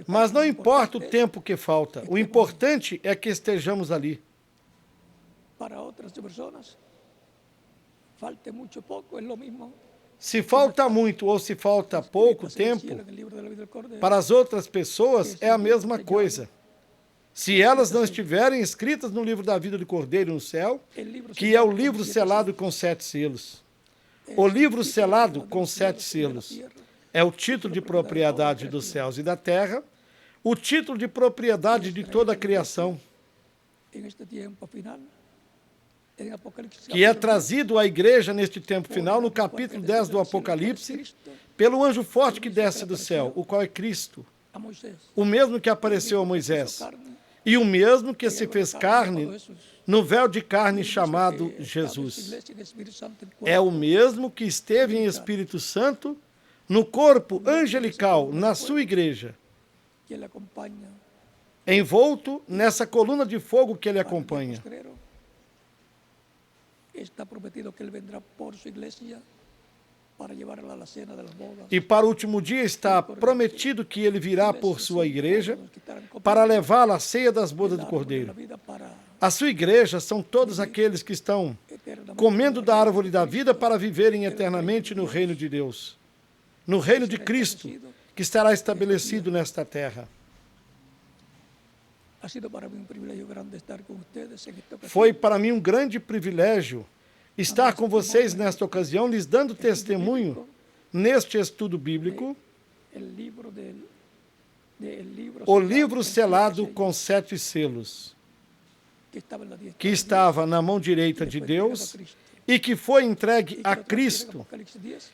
B: mas não importa o tempo que falta. O importante é que estejamos ali.
A: Para outras pessoas, falte muito pouco, é o mesmo.
B: Se falta muito ou se falta pouco tempo, para as outras pessoas é a mesma coisa. Se elas não estiverem escritas no livro da vida do Cordeiro no céu, que é o livro selado com 7 selos. O livro selado com 7 selos é o título de propriedade dos céus e da terra, o título de propriedade de toda a criação, que é trazido à igreja neste tempo final, no capítulo 10 do Apocalipse, pelo anjo forte que desce do céu, o qual é Cristo, o mesmo que apareceu a Moisés, e o mesmo que se fez carne no véu de carne chamado Jesus. É o mesmo que esteve em Espírito Santo, no corpo angelical, na sua igreja, envolto nessa coluna de fogo que ele acompanha.
A: Está prometido que ele vendrá por sua igreja para levá-la à cena das bodas.
B: E para o último dia está prometido que ele virá por sua igreja para levá-la à ceia das bodas do Cordeiro. A sua igreja são todos aqueles que estão comendo da árvore da vida para viverem eternamente no reino de Deus, no reino de Cristo, que estará estabelecido nesta terra. Foi para mim um grande privilégio estar com vocês nesta ocasião, lhes dando testemunho neste estudo bíblico, o livro selado com 7 selos, que estava na mão direita de Deus e que foi entregue a Cristo,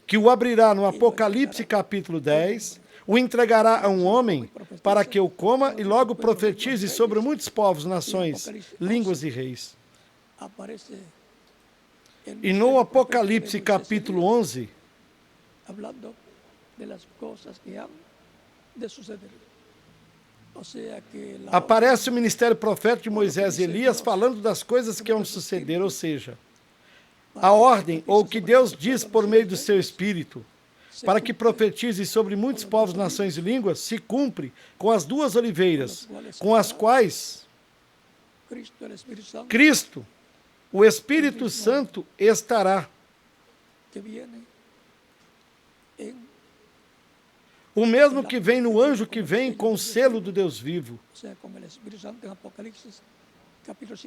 B: que o abrirá no Apocalipse capítulo 10, o entregará a um homem para que o coma e logo profetize sobre muitos povos, nações, línguas e reis. E no Apocalipse capítulo 11,
A: hablando de las cosas que han de suceder. O sea que
B: aparece o ministério profético de Moisés e Elias falando das coisas que vão suceder, ou seja, a ordem ou o que Deus diz por meio do seu Espírito, para que profetize sobre muitos povos, nações e línguas, se cumpre com as duas oliveiras, com as quais Cristo, o Espírito Santo, estará. O mesmo que vem no anjo que vem com o selo do Deus vivo.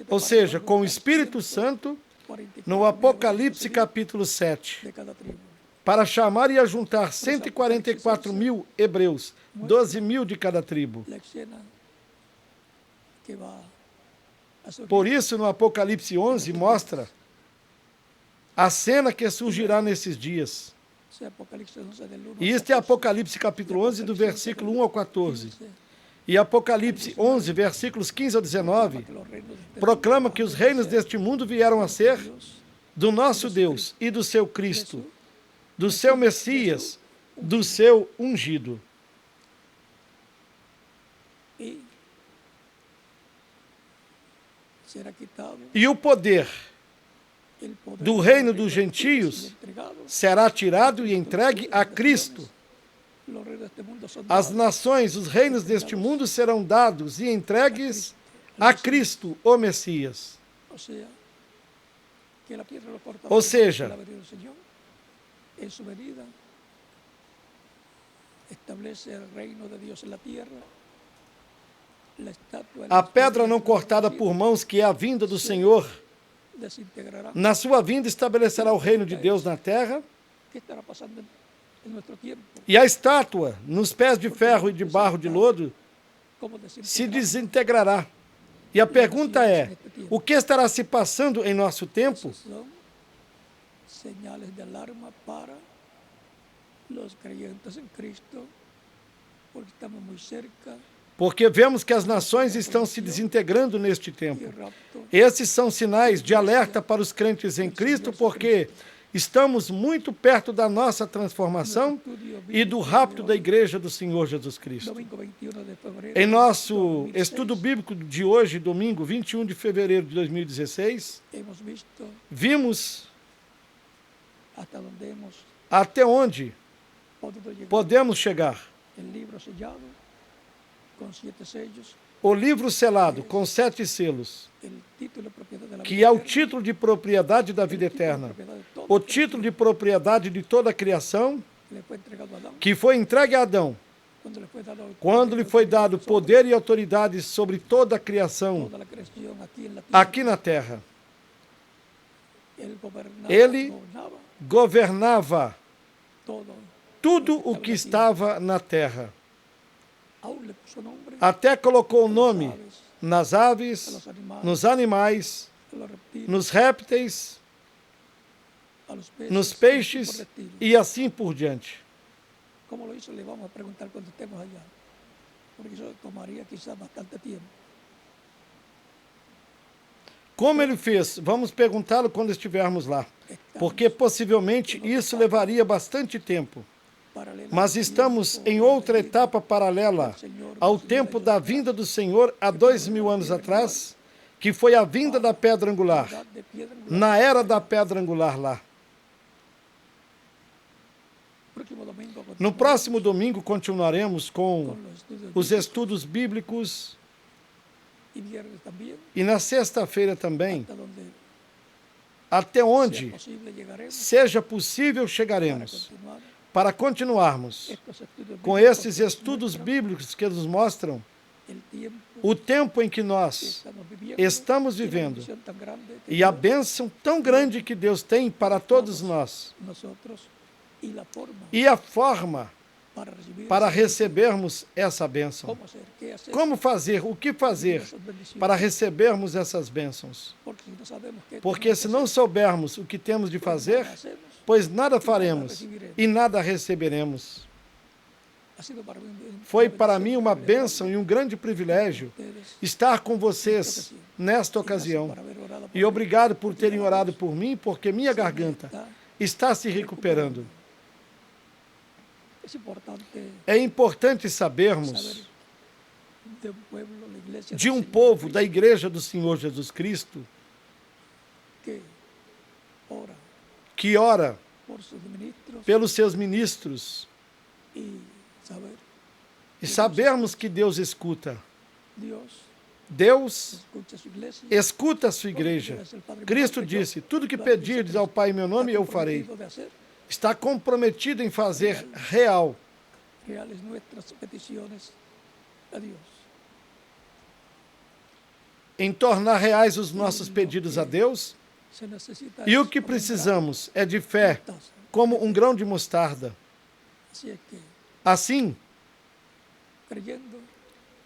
B: Ou seja, com o Espírito Santo no Apocalipse capítulo 7. Para chamar e ajuntar 144.000 hebreus, 12.000 de cada tribo. Por isso, no Apocalipse 11, mostra a cena que surgirá nesses dias. E este é Apocalipse capítulo 11, do versículo 1 ao 14. E Apocalipse 11, versículos 15 ao 19, proclama que os reinos deste mundo vieram a ser do nosso Deus e do seu Cristo, do seu Messias, do seu ungido. E o poder do reino dos gentios será tirado e entregue a Cristo. As nações, os reinos deste mundo serão dados e entregues a Cristo, o Messias. Ou seja, a pedra não cortada por mãos, que é a vinda do Senhor, na sua vinda estabelecerá o reino de Deus na terra. E a estátua, nos pés de ferro e de barro de lodo, se desintegrará. E a pergunta é, o que estará se passando em nosso tempo?
A: Señales de alarma para los creyentes en Cristo, porque estamos muy cerca.
B: Porque vemos que as nações estão se desintegrando neste tempo. Esses são sinais de alerta para os crentes em Cristo, porque estamos muito perto da nossa transformação e do rapto da igreja do Senhor Jesus Cristo. Em nosso estudo bíblico de hoje, domingo 21 de fevereiro de 2016, vimos até onde podemos chegar. O livro selado com 7 selos, que é o título de propriedade da vida eterna, o título de propriedade de toda a criação, que foi entregue a Adão, quando lhe foi dado poder e autoridade sobre toda a criação aqui na terra. Ele governava tudo o que estava na terra. Até colocou o nome nas aves, nos animais, nos répteis, nos peixes e assim por diante.
A: Como lo hizo, le vamos a preguntar cuando estemos allá, porque eso tomaría quizás bastante tiempo.
B: Como ele fez? Vamos perguntá-lo quando estivermos lá, porque possivelmente isso levaria bastante tempo. Mas estamos em outra etapa paralela ao tempo da vinda do Senhor há 2000 anos atrás, que foi a vinda da pedra angular, na era da pedra angular lá. No próximo domingo continuaremos com os estudos bíblicos e na sexta-feira também, até onde seja possível chegaremos, para continuarmos com esses estudos bíblicos que nos mostram o tempo em que nós estamos vivendo e a bênção tão grande que Deus tem para todos nós e a forma para recebermos essa bênção. Como fazer, o que fazer para recebermos essas bênçãos? Porque se não soubermos o que temos de fazer, pois nada faremos e nada receberemos. Foi para mim uma bênção e um grande privilégio estar com vocês nesta ocasião. E obrigado por terem orado por mim, porque minha garganta está se recuperando. É importante sabermos de um povo da Igreja do Senhor Jesus Cristo que ora pelos seus ministros e sabermos que Deus escuta. Deus escuta a sua igreja. Cristo disse, tudo que pedirdes ao Pai em meu nome, eu farei. Está comprometido em fazer real em tornar reais os nossos pedidos a Deus. E o que precisamos é de fé, como um grão de mostarda. Assim,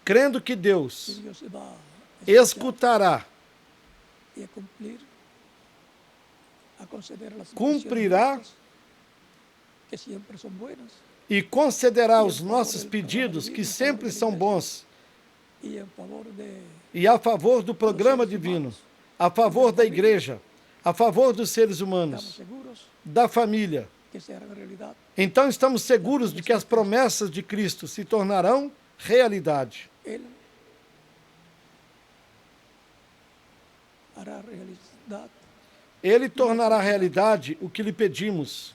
B: crendo que Deus escutará, cumprirá e concederá os nossos pedidos, que sempre são bons, e a favor do programa divino, a favor da igreja, a favor dos seres humanos, da família. Então estamos seguros de que as promessas de Cristo se tornarão realidade. Ele tornará realidade o que lhe pedimos.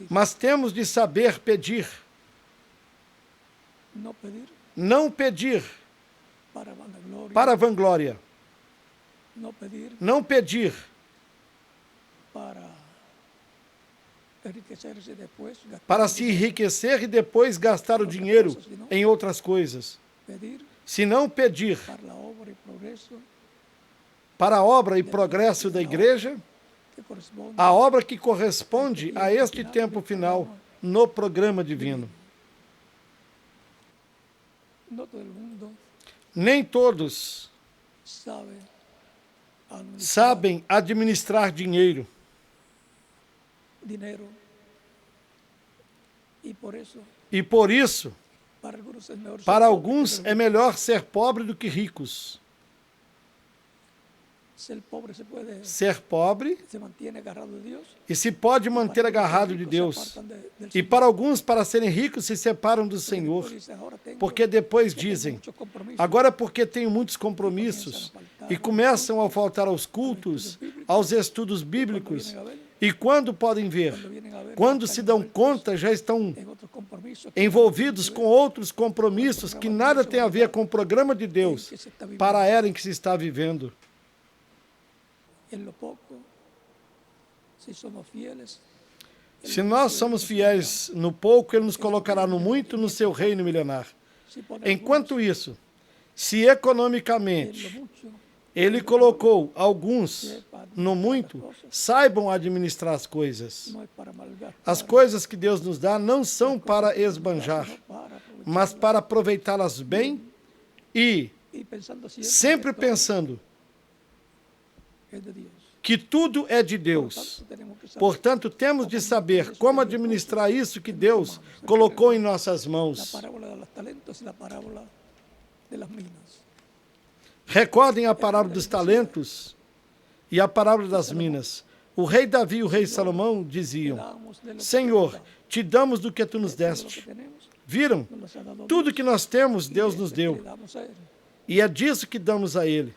B: Mas temos de saber pedir. Não pedir para vanglória. Não pedir para se enriquecer e depois gastar o dinheiro em outras coisas. Se não pedir para a obra e progresso da igreja, a obra que corresponde a este tempo final no programa divino. Nem todos sabem administrar dinheiro. E por isso, para alguns é melhor ser pobre do que ricos. Ser pobre e se pode manter agarrado de Deus. E para alguns, para serem ricos, se separam do Senhor. Porque depois dizem, agora porque tenho muitos compromissos, e começam a faltar aos cultos, aos estudos bíblicos. E quando podem ver, quando se dão conta, já estão envolvidos com outros compromissos que nada tem a ver com o programa de Deus para a era em que se está vivendo. Se nós somos fiéis no pouco, Ele nos colocará no muito no seu reino milenar. Enquanto isso, se economicamente Ele colocou alguns no muito, saibam administrar as coisas. As coisas que Deus nos dá não são para esbanjar, mas para aproveitá-las bem e sempre pensando que tudo é de Deus. Portanto, temos de saber como administrar isso que Deus colocou em nossas mãos. Recordem a parábola dos talentos e a parábola das minas. O rei Davi e o rei Salomão diziam, Senhor, te damos do que tu nos deste. Viram? Tudo que nós temos, Deus nos deu. E é disso que damos a Ele.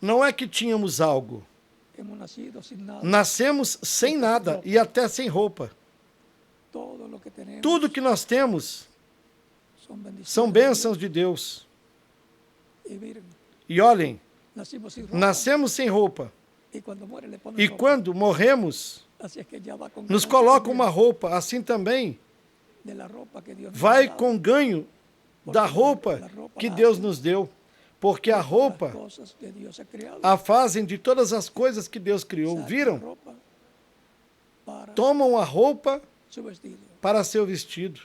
B: Não é que tínhamos algo. Nascemos sem nada e até sem roupa. Tudo que nós temos são bênçãos de Deus. E olhem, nascemos sem roupa. E quando morremos, nos colocam uma roupa, assim também vai com ganho da roupa que Deus nos deu. Porque a roupa a fazem de todas as coisas que Deus criou. Viram? Tomam a roupa para seu vestido.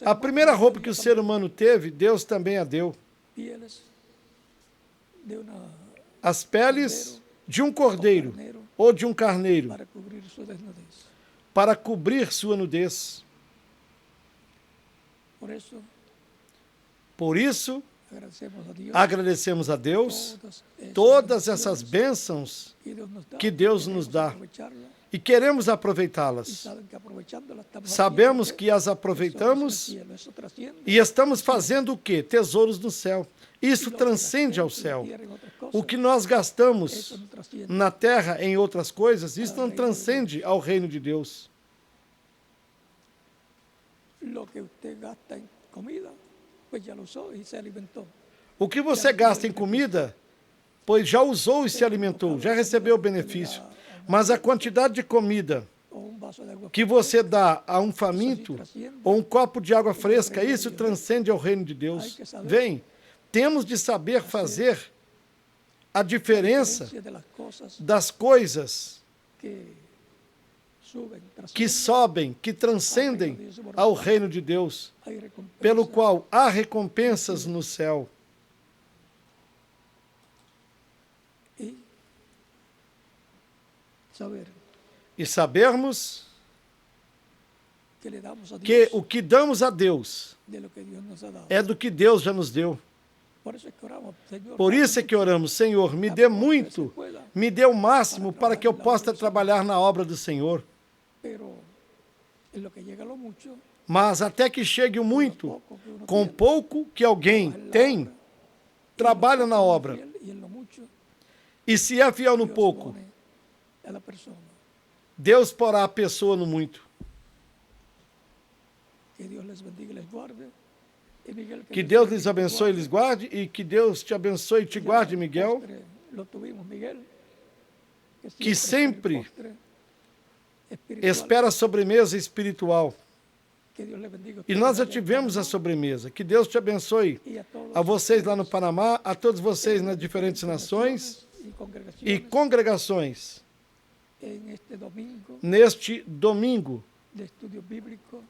B: A primeira roupa que o ser humano teve, Deus também a deu. as peles de um cordeiro ou de um carneiro
A: para cubrir su desnudez.
B: para cobrir sua nudez.
A: Por isso,
B: Por isso, agradecemos a Deus todas essas bênçãos que Deus nos dá e queremos aproveitá-las. Sabemos que as aproveitamos e estamos fazendo o quê? Tesouros no céu. Isso transcende ao céu. O que nós gastamos na terra em outras coisas, isso não transcende ao reino de Deus.
A: lo que usted gasta en comida, pues ya lo usó y se alimentó.
B: O que você gasta em comida, pois já usou e se alimentou, já recebeu o benefício. Mas a quantidade de comida
A: O un vaso de agua
B: que você dá a um faminto ou um copo de água fresca, isso transcende ao reino de Deus. Vem, temos de saber fazer a diferença
A: de las cosas
B: das coisas
A: que suben,
B: que sobem, que transcendem ao reino de Deus,
A: hay recompensa
B: pelo qual há recompensas no céu.
A: y saber
B: E sabermos
A: que le damos a Dios
B: que o que damos a Deus
A: de lo que Dios nos ha dado.
B: é do que Deus já nos deu.
A: Por eso es que oramos, Señor,
B: Por isso é que oramos, Senhor, me dê muito, me dê o máximo para que eu possa trabalhar na obra do Senhor.
A: pero en lo que llega lo mucho,
B: Mas até que chegue o muito, com pouco que alguém tem, trabalha na obra.
A: y en lo mucho,
B: E se é fiel no
A: Dios
B: pouco,
A: pone a la persona.
B: Deus porá a pessoa no muito.
A: Que Dios les bendiga y les guarde. Y Miguel,
B: Que
A: Dios
B: Deus
A: te
B: lhes
A: bendiga y
B: abençoe e
A: guarde.
B: lhes guarde, e que Deus te abençoe e te guarde,
A: Ya el
B: Miguel.
A: postre Lo tuvimos, Miguel,
B: Que
A: está el
B: sempre
A: postre espiritual.
B: Espera a sobremesa espiritual.
A: Que Dios les bendiga a
B: E
A: ustedes
B: nós já
A: allá en
B: tivemos a
A: Panamá
B: sobremesa. Que Deus te abençoe.
A: y a todos
B: A vocês lá no
A: ustedes
B: Panamá, a todos vocês nas diferentes nações e congregações.
A: en este domingo
B: Neste domingo
A: de estudio bíblico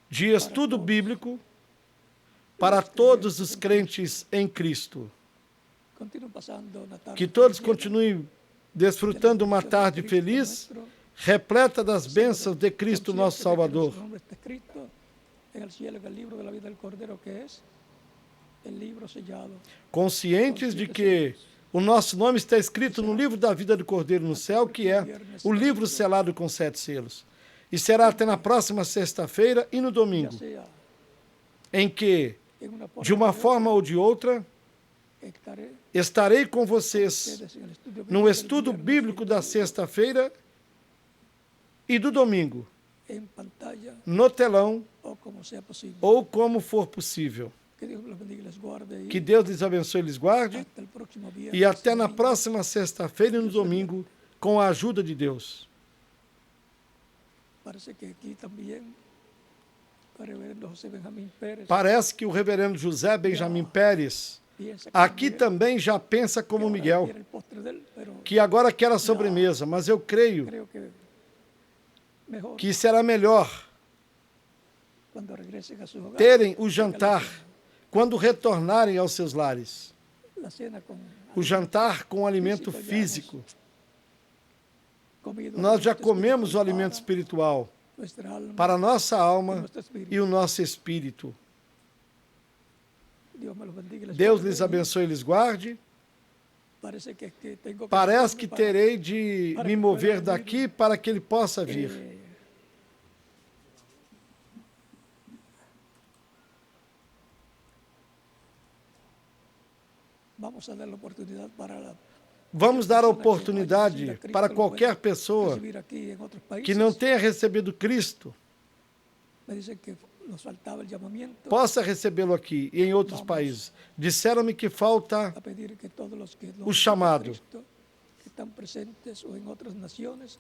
B: de estudo bíblico para todos os crentes em Cristo.
A: continúen pasando una tarde
B: Que todos
A: llena
B: continuem desfrutando uma tarde feliz, repleta das bênçãos de Cristo, nosso Salvador.
A: Su nombre está escrito en el cielo, en el libro de la vida del Cordero, que es el libro sellado.
B: Conscientes de que o nosso nome está escrito no livro da vida do Cordeiro no céu, que é o livro selado com 7 selos. E será até na próxima sexta-feira e no
A: Ya
B: domingo,
A: sea
B: em que,
A: en una
B: de uma
A: u
B: forma ou de outra,
A: otra,
B: estarei com vocês
A: ustedes en el estudio
B: no
A: bíblico del
B: estudo
A: viernes
B: bíblico da sexta-feira e do domingo,
A: en pantalla
B: no telão
A: o como sea posible.
B: ou como for possível.
A: Que Dios los bendiga y les guarde.
B: Que Deus lhes abençoe e lhes guarde.
A: hasta el próximo viernes,
B: E até na
A: domingo.
B: próxima sexta-feira e no domingo, com a ajuda de Deus.
A: Parece que aquí también el reverendo José Benjamín Pérez
B: Parece que o reverendo José Benjamin Pérez
A: piensa
B: aqui
A: Miguel,
B: também já pensa
A: que
B: como
A: ahora
B: Miguel,
A: quiere el postre de él, pero
B: que agora quer a sobremesa, mas eu creio
A: creo que mejor
B: que será melhor
A: cuando regresen a sus hogares.
B: terem o
A: tengan
B: jantar quando retornarem aos seus lares.
A: la cena con
B: O jantar com alimento físico.
A: comido
B: Nós já
A: alimento
B: comemos o
A: espiritual
B: alimento
A: para
B: espiritual
A: nuestra alma
B: para a nossa
A: y
B: alma
A: nuestro espíritu.
B: e o nosso espírito.
A: Dios me los bendiga y les
B: Deus
A: guarde.
B: lhes abençoe e lhes guarde.
A: Parece que tengo que
B: Parece
A: moverme
B: que
A: para,
B: terei de me mover daqui para que ele possa vir.
A: vamos a dar la oportunidad para
B: Vamos dar a
A: personas que
B: oportunidade
A: hayan recibido a Cristo,
B: para
A: lo
B: qualquer
A: pueden
B: pessoa
A: recibir aquí en otros países.
B: que não tenha recebido Cristo,
A: Me dicen que nos faltaba el llamamiento
B: possa recebê-lo aqui e em outros países. Disseram-me que falta
A: a pedir que todos los que no
B: o chamado.
A: Cristo, que están presentes o en otras naciones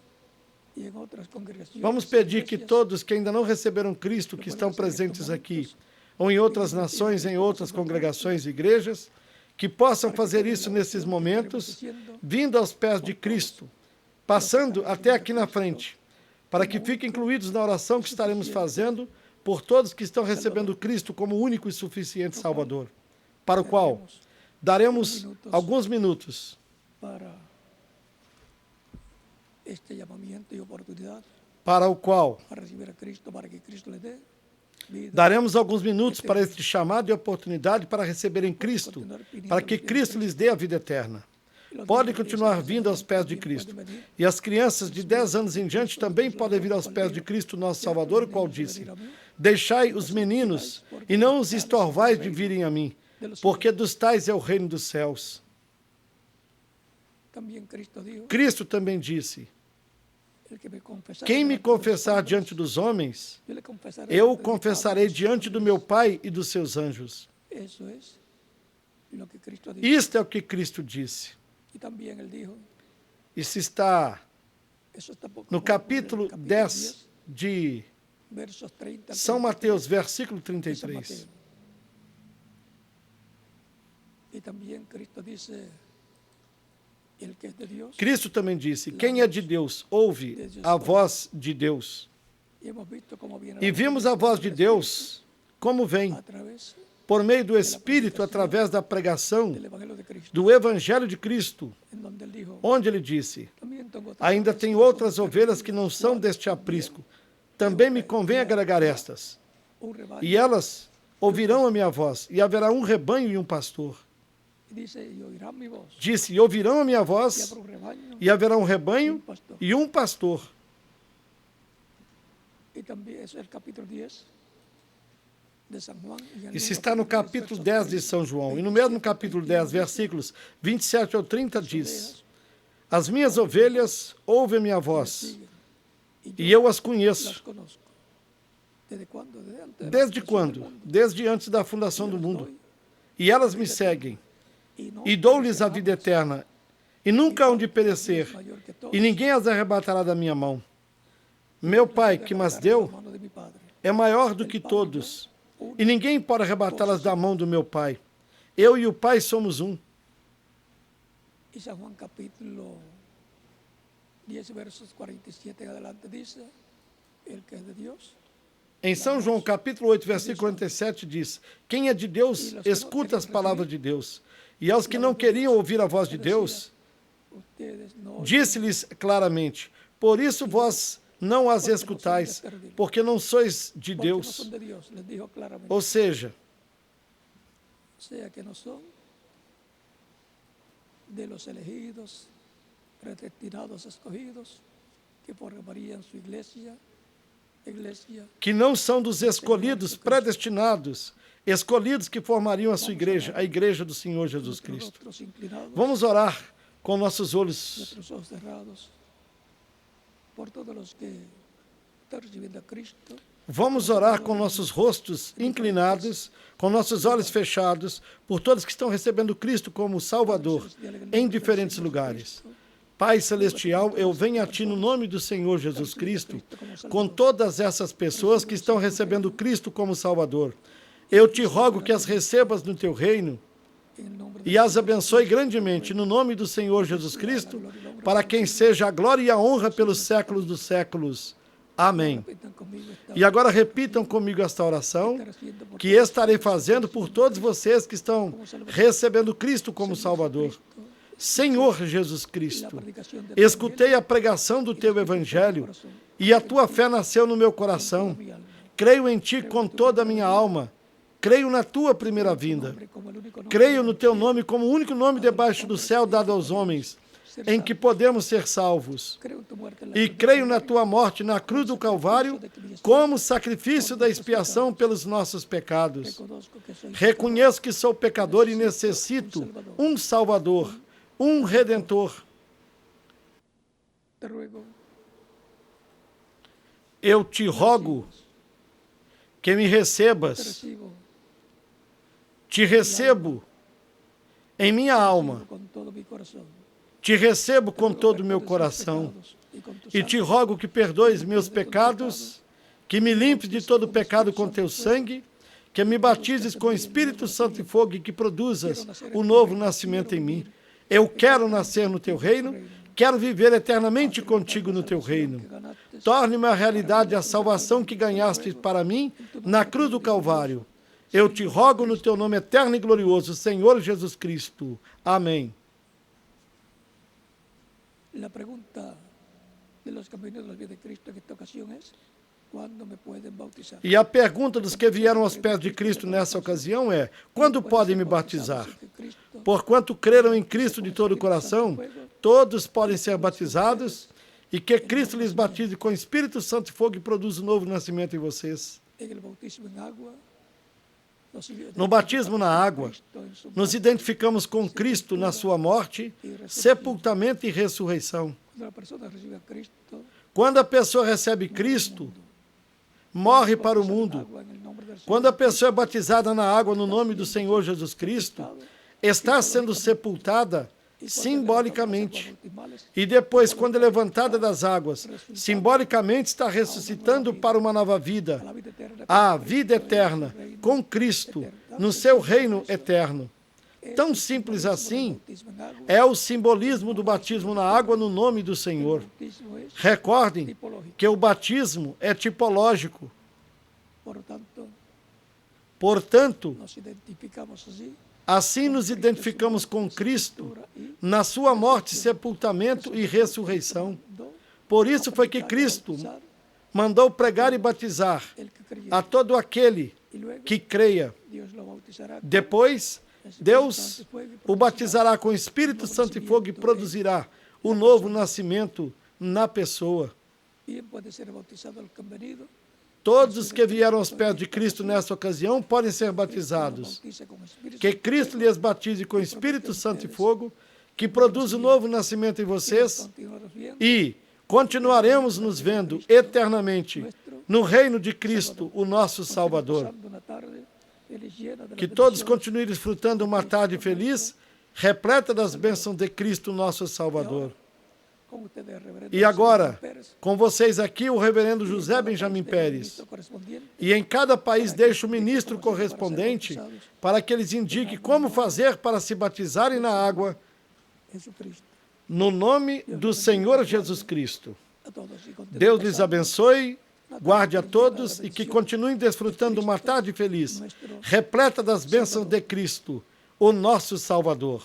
A: y en otras congregaciones.
B: Vamos pedir que
A: iglesias,
B: todos que ainda não receberam Cristo, que estão presentes aqui, ou em outras nações, em outras congregações e igrejas, que possam fazer isso nesses momentos, vindo aos pés de Cristo, passando até aqui na frente, para que fiquem incluídos na oração que estaremos fazendo por todos que estão recebendo Cristo como único e suficiente Salvador, para o qual daremos alguns minutos
A: para este llamamiento y oportunidad
B: para o qual
A: para recibir a Cristo, para que Cristo le dé vida.
B: daremos alguns minutos para este chamado e oportunidade para receberem Cristo, para que Cristo lhes dê a vida eterna. Podem continuar vindo aos pés de Cristo. E as crianças de 10 anos em diante também podem vir aos pés de Cristo, nosso Salvador, o qual disse: deixai os meninos e não os estorvais de virem a mim, porque dos tais é o reino dos céus. Cristo também disse: quem me confessar diante dos homens, eu o confessarei diante do meu Pai e dos seus anjos. Isto é o que Cristo disse. Isso está no capítulo 10 de São Mateus, versículo 33. Cristo também disse: quem é de Deus, ouve a voz de Deus. E vimos a voz de Deus como vem, por meio do Espírito, através da pregação do Evangelho de Cristo, onde ele disse: ainda tenho outras ovelhas que não são deste aprisco, também me convém agregar estas. E elas ouvirão a minha voz, e haverá um rebanho e um pastor. Disse: e ouvirão a minha voz, e haverá um rebanho e um pastor. Isso está no capítulo 10 de São João. E no mesmo capítulo 10, versículos 27 ao 30, diz: as minhas ovelhas ouvem a minha voz, e eu as conheço. Desde quando? Desde antes da fundação do mundo. E elas me seguem. E dou-lhes a vida eterna, e nunca hão de perecer, e ninguém as arrebatará da minha mão. Meu Pai, que mas deu, é maior do que todos, e ninguém pode arrebatá-las da mão do meu Pai. Eu e o Pai somos um.
A: E São João capítulo 10, versos 47 em adelante, diz: el que é de Deus.
B: Em São João capítulo 8, versículo 47, diz: quem é de Deus, escuta as palavras de Deus. E aos que não queriam ouvir a voz de Deus, disse-lhes claramente: por isso vós não as escutais, porque não sois de Deus. Ou seja,
A: que não são de los elegidos, predestinados, escogidos, que formarían sua igreja,
B: que não são dos escolhidos, predestinados, escolhidos que formariam a sua igreja, a igreja do Senhor Jesus Cristo. Vamos orar com nossos olhos
A: cerrados por todos os que estão recebendo a Cristo.
B: Vamos orar com nossos rostos inclinados, com nossos olhos fechados, por todos que estão recebendo Cristo como Salvador em diferentes lugares. Pai Celestial, eu venho a Ti no nome do Senhor Jesus Cristo, com todas essas pessoas que estão recebendo Cristo como Salvador. Eu te rogo que as recebas no Teu reino e as abençoe grandemente no nome do Senhor Jesus Cristo, para quem seja a glória e a honra pelos séculos dos séculos. Amém. E agora repitam comigo esta oração, que estarei fazendo por todos vocês que estão recebendo Cristo como Salvador. Senhor Jesus Cristo, escutei a pregação do Teu Evangelho e a Tua fé nasceu no meu coração. Creio em Ti com toda a minha alma. Creio na Tua primeira vinda. Creio no Teu nome como o único nome debaixo do céu dado aos homens, em que podemos ser salvos. E creio na Tua morte na cruz do Calvário como sacrifício da expiação pelos nossos pecados. Reconheço que sou pecador e necessito um Salvador, um Redentor. Eu te rogo que me recebas. Te recebo em minha alma. Te recebo com todo o meu coração. E te rogo que perdoes meus pecados, que me limpes de todo pecado com Teu sangue, que me batizes com Espírito Santo e fogo e que produzas o novo nascimento em mim. Eu quero nascer no Teu reino, quero viver eternamente contigo no Teu reino. Torne-me a realidade a salvação que ganhaste para mim na cruz do Calvário. Eu te rogo no teu nome eterno e glorioso, Senhor Jesus Cristo. Amém.
A: La pregunta de los que han venido a los pies de Cristo en esta ocasión es: ¿cuándo me pueden bautizar?
B: E a pergunta dos que vieram aos pés de Cristo nessa ocasião é: quando podem me batizar? Porquanto creram em Cristo de todo o coração, todos podem ser batizados, e que Cristo lhes batize com Espírito Santo e fogo e produza um novo nascimento em vocês. No batismo na água, nos identificamos com Cristo na sua morte, sepultamento e ressurreição. Quando a pessoa recebe Cristo, morre para o mundo. Quando a pessoa é batizada na água no nome do Senhor Jesus Cristo, está sendo sepultada simbolicamente. E depois, quando é levantada das águas, simbolicamente está ressuscitando para uma nova vida, a vida eterna, com Cristo, no seu reino eterno. Tão simples assim é o simbolismo do batismo na água no nome do Senhor. Recordem que o batismo é tipológico. Portanto, assim nos identificamos com Cristo na sua morte, sepultamento e ressurreição. Por isso foi que Cristo mandou pregar e batizar a todo aquele que creia. Depois, Deus o batizará com Espírito Santo e fogo e produzirá o novo nascimento na pessoa. Todos os que vieram aos pés de Cristo nessa ocasião podem ser batizados. Que Cristo lhes batize com Espírito Santo e fogo, que produza o novo nascimento em vocês, e continuaremos nos vendo eternamente no reino de Cristo, o nosso Salvador. Que todos continuem desfrutando uma tarde feliz, repleta das bênçãos de Cristo, nosso Salvador. E agora, com vocês aqui, o reverendo José Benjamin Pérez. E em cada país deixa o ministro correspondente para que eles indiquem como fazer para se batizarem na água no nome do Senhor Jesus Cristo. Deus lhes abençoe, guarde a todos e que continuem desfrutando uma tarde feliz, repleta das bênçãos de Cristo, o nosso Salvador.